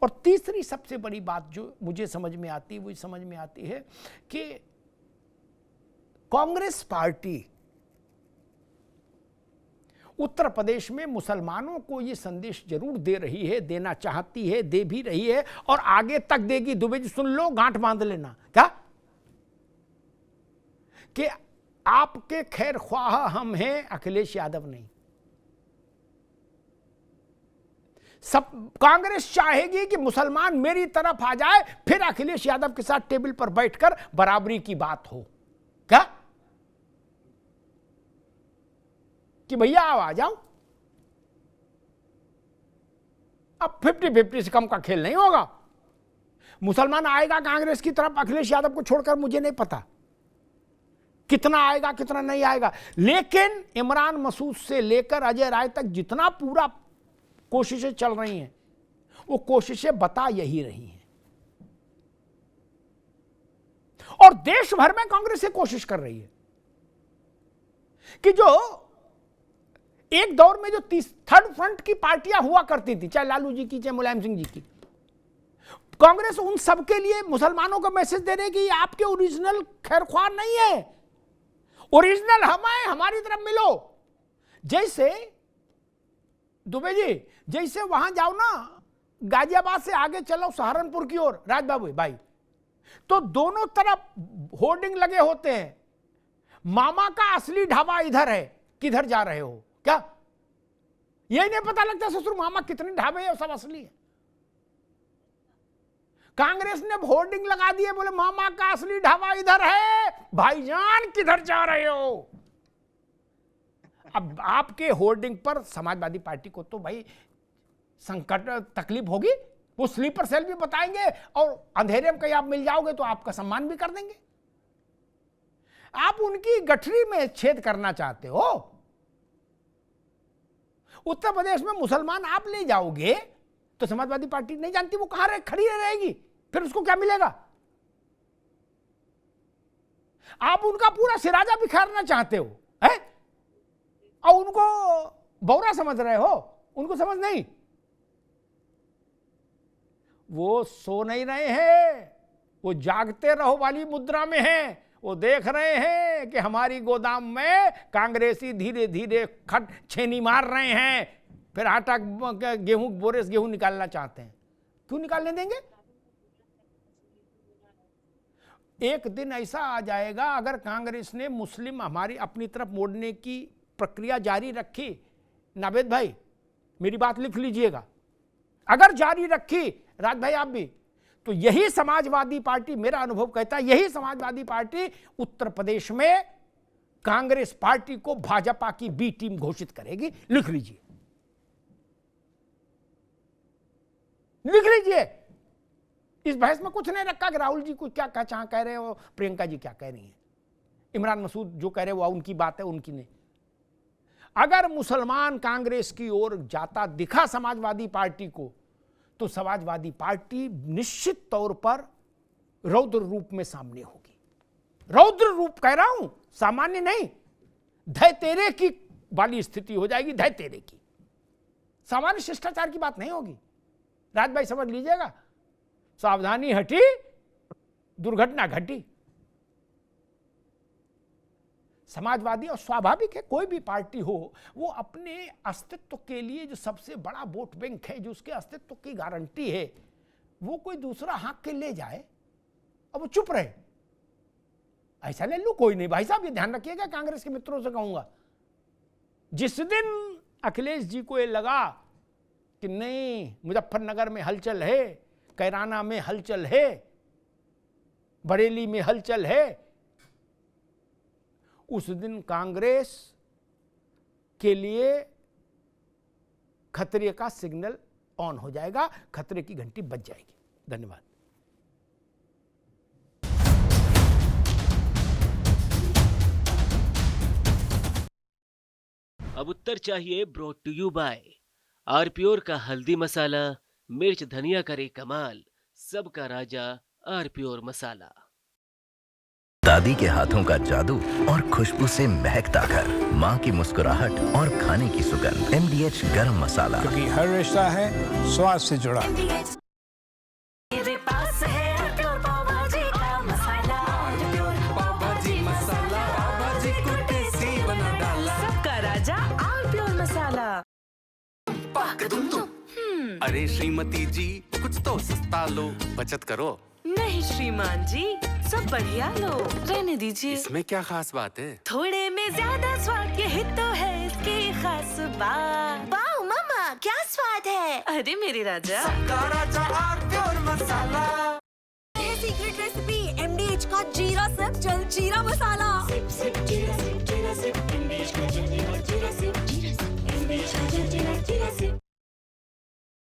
और तीसरी सबसे बड़ी बात जो मुझे समझ में आती है, वो समझ में आती है कि कांग्रेस पार्टी उत्तर प्रदेश में मुसलमानों को ये संदेश जरूर दे रही है, देना चाहती है, दे भी रही है और आगे तक देगी। दुबे जी सुन लो, गांठ बांध लेना, क्या कि आपके खैर ख्वाह हम हैं, अखिलेश यादव नहीं। सब कांग्रेस चाहेगी कि मुसलमान मेरी तरफ आ जाए, फिर अखिलेश यादव के साथ टेबल पर बैठकर बराबरी की बात हो। क्या कि भैया आ जाओ। अब 50-50 से कम का खेल नहीं होगा। मुसलमान आएगा कांग्रेस की तरफ अखिलेश यादव को छोड़कर, मुझे नहीं पता कितना आएगा कितना नहीं आएगा, लेकिन इमरान मसूद से लेकर अजय राय तक जितना पूरा कोशिशें चल रही हैं, वो कोशिशें बता यही रही हैं। और देश भर में कांग्रेस ये कोशिश कर रही है कि जो एक दौर में जो थर्ड फ्रंट की पार्टियां हुआ करती थी, चाहे लालू जी की, चाहे मुलायम सिंह जी की, कांग्रेस उन सबके लिए मुसलमानों को मैसेज दे रही कि ये आपके ओरिजिनल खैरख्वाह नहीं है, ओरिजिनल हम हैं, हमारी तरफ मिलो। जैसे दुबे जी, जैसे वहां जाओ ना, गाजियाबाद से आगे चलो सहारनपुर की ओर, राजबाबू भाई, तो दोनों तरफ होर्डिंग लगे होते हैं, मामा का असली ढाबा इधर है, किधर जा रहे हो। क्या यही नहीं पता लगता ससुर मामा कितने ढाबे हैं, सब असली है। कांग्रेस ने होर्डिंग लगा दिए, बोले मामा का असली ढाबा इधर है, भाईजान किधर जा रहे हो। अब आपके होर्डिंग पर समाजवादी पार्टी को तो भाई संकट तकलीफ होगी, वो स्लीपर सेल भी बताएंगे और अंधेरे में कहीं आप मिल जाओगे तो आपका सम्मान भी कर देंगे। आप उनकी गठरी में छेद करना चाहते हो। उत्तर प्रदेश में मुसलमान आप ले जाओगे तो समाजवादी पार्टी नहीं जानती वो कहां खड़ी रहेगी, फिर उसको क्या मिलेगा। आप उनका पूरा सिराजा बिखारना चाहते हो, है? और उनको बौरा समझ रहे हो, उनको समझ नहीं। वो सो नहीं रहे हैं, वो जागते रहो वाली मुद्रा में हैं। वो देख रहे हैं कि हमारी गोदाम में कांग्रेसी धीरे धीरे खट छेनी मार रहे हैं, फिर आटा गेहूं बोरे से गेहूं निकालना चाहते हैं। क्यों निकालने देंगे? एक दिन ऐसा आ जाएगा, अगर कांग्रेस ने मुस्लिम हमारी अपनी तरफ मोड़ने की प्रक्रिया जारी रखी, नावेद भाई मेरी बात लिख लीजिएगा, अगर जारी रखी, राज भाई आप भी, तो यही समाजवादी पार्टी, मेरा अनुभव कहता है यही समाजवादी पार्टी उत्तर प्रदेश में कांग्रेस पार्टी को भाजपा की बी टीम घोषित करेगी। लिख लीजिए, लिख लीजिए। इस बहस में कुछ नहीं रखा कि राहुल जी कुछ क्या कह रहे हो, प्रियंका जी क्या कह रही हैं, इमरान मसूद जो कह रहे हो वो उनकी बात है, उनकी नहीं। अगर मुसलमान कांग्रेस की ओर जाता दिखा समाजवादी पार्टी को, तो समाजवादी पार्टी निश्चित तौर पर रौद्र रूप में सामने होगी। रौद्र रूप कह रहा हूं, सामान्य नहीं, धय तेरे की वाली स्थिति हो जाएगी, धय तेरे की। सामान्य शिष्टाचार की बात नहीं होगी। राज भाई समझ लीजिएगा, सावधानी हटी दुर्घटना घटी। समाजवादी, और स्वाभाविक है कोई भी पार्टी हो, वो अपने अस्तित्व के लिए जो सबसे बड़ा वोट बैंक है, जो उसके अस्तित्व की गारंटी है, वो कोई दूसरा हाँक के ले जाए और वो चुप रहे, ऐसा ले लू कोई नहीं। भाई साहब ये ध्यान रखिएगा, कांग्रेस के मित्रों से कहूंगा, जिस दिन अखिलेश जी को ये लगा कि नहीं मुजफ्फरनगर में हलचल है, कैराना में हलचल है, बरेली में हलचल है, उस दिन कांग्रेस के लिए खतरे का सिग्नल ऑन हो जाएगा, खतरे की घंटी बज जाएगी। धन्यवाद। अब उत्तर चाहिए ब्रॉट टू यू बाय आरपीओर का हल्दी मसाला, मिर्च धनिया करे कमाल, सबका राजा आरपीओर मसाला। दादी के हाथों का जादू और खुशबू से महकता घर, माँ की मुस्कुराहट और खाने की सुगंध। MDH गरम मसाला, क्योंकि हर रिश्ता है स्वाद से जुड़ा। मेरे पास है आरपीओर पाव भाजी का मसाला, आरपीओर पाव भाजी मसाला, पाव भाजी को टेस्टी बना डाला, सबका राजा आरपीओर मसाला। अरे श्रीमती जी कुछ तो सस्ता लो, बचत करो। नहीं श्रीमान जी, सब बढ़िया लो, रहने दीजिए। इसमें क्या खास बात है? थोड़े में ज्यादा स्वाद, यही तो है इसकी खास बात। वाओ मामा क्या स्वाद है, अरे मेरे राजा, सबका राजा आरपीओर मसाला। ये सीक्रेट रेसिपी MDH का जीरा सिप जल जीरा मसाला। सिप सिप जीरा सिप, जीरा सिप MDH का जल जीरा सिप, जीरा सिप MDH का जल जीरा सिप।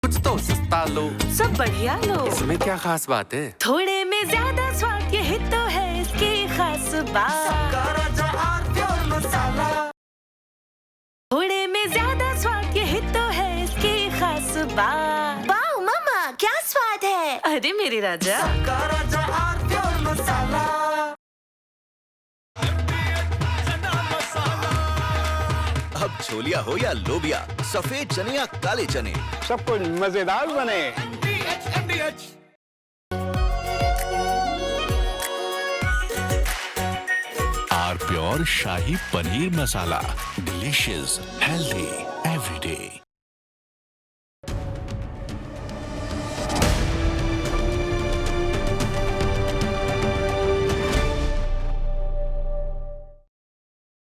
कुछ तो सस्ता लो, सब बढ़िया लो, इसमें क्या खास बात है? थोड़े में ज्यादा स्वाद, यही तो है इसकी खास बात। सबका राजा आरपीओर मसाला, थोड़े में ज्यादा स्वाद, यही तो है इसकी खास बात। वाओ मामा क्या स्वाद है, अरे मेरे राजा, सबका राजा आरपीओर मसाला। अब छोलिया हो या लोबिया, सफेद चने या काले चने, सब कुछ मजेदार बने। आरपीओर शाही paneer masala, delicious, healthy everyday.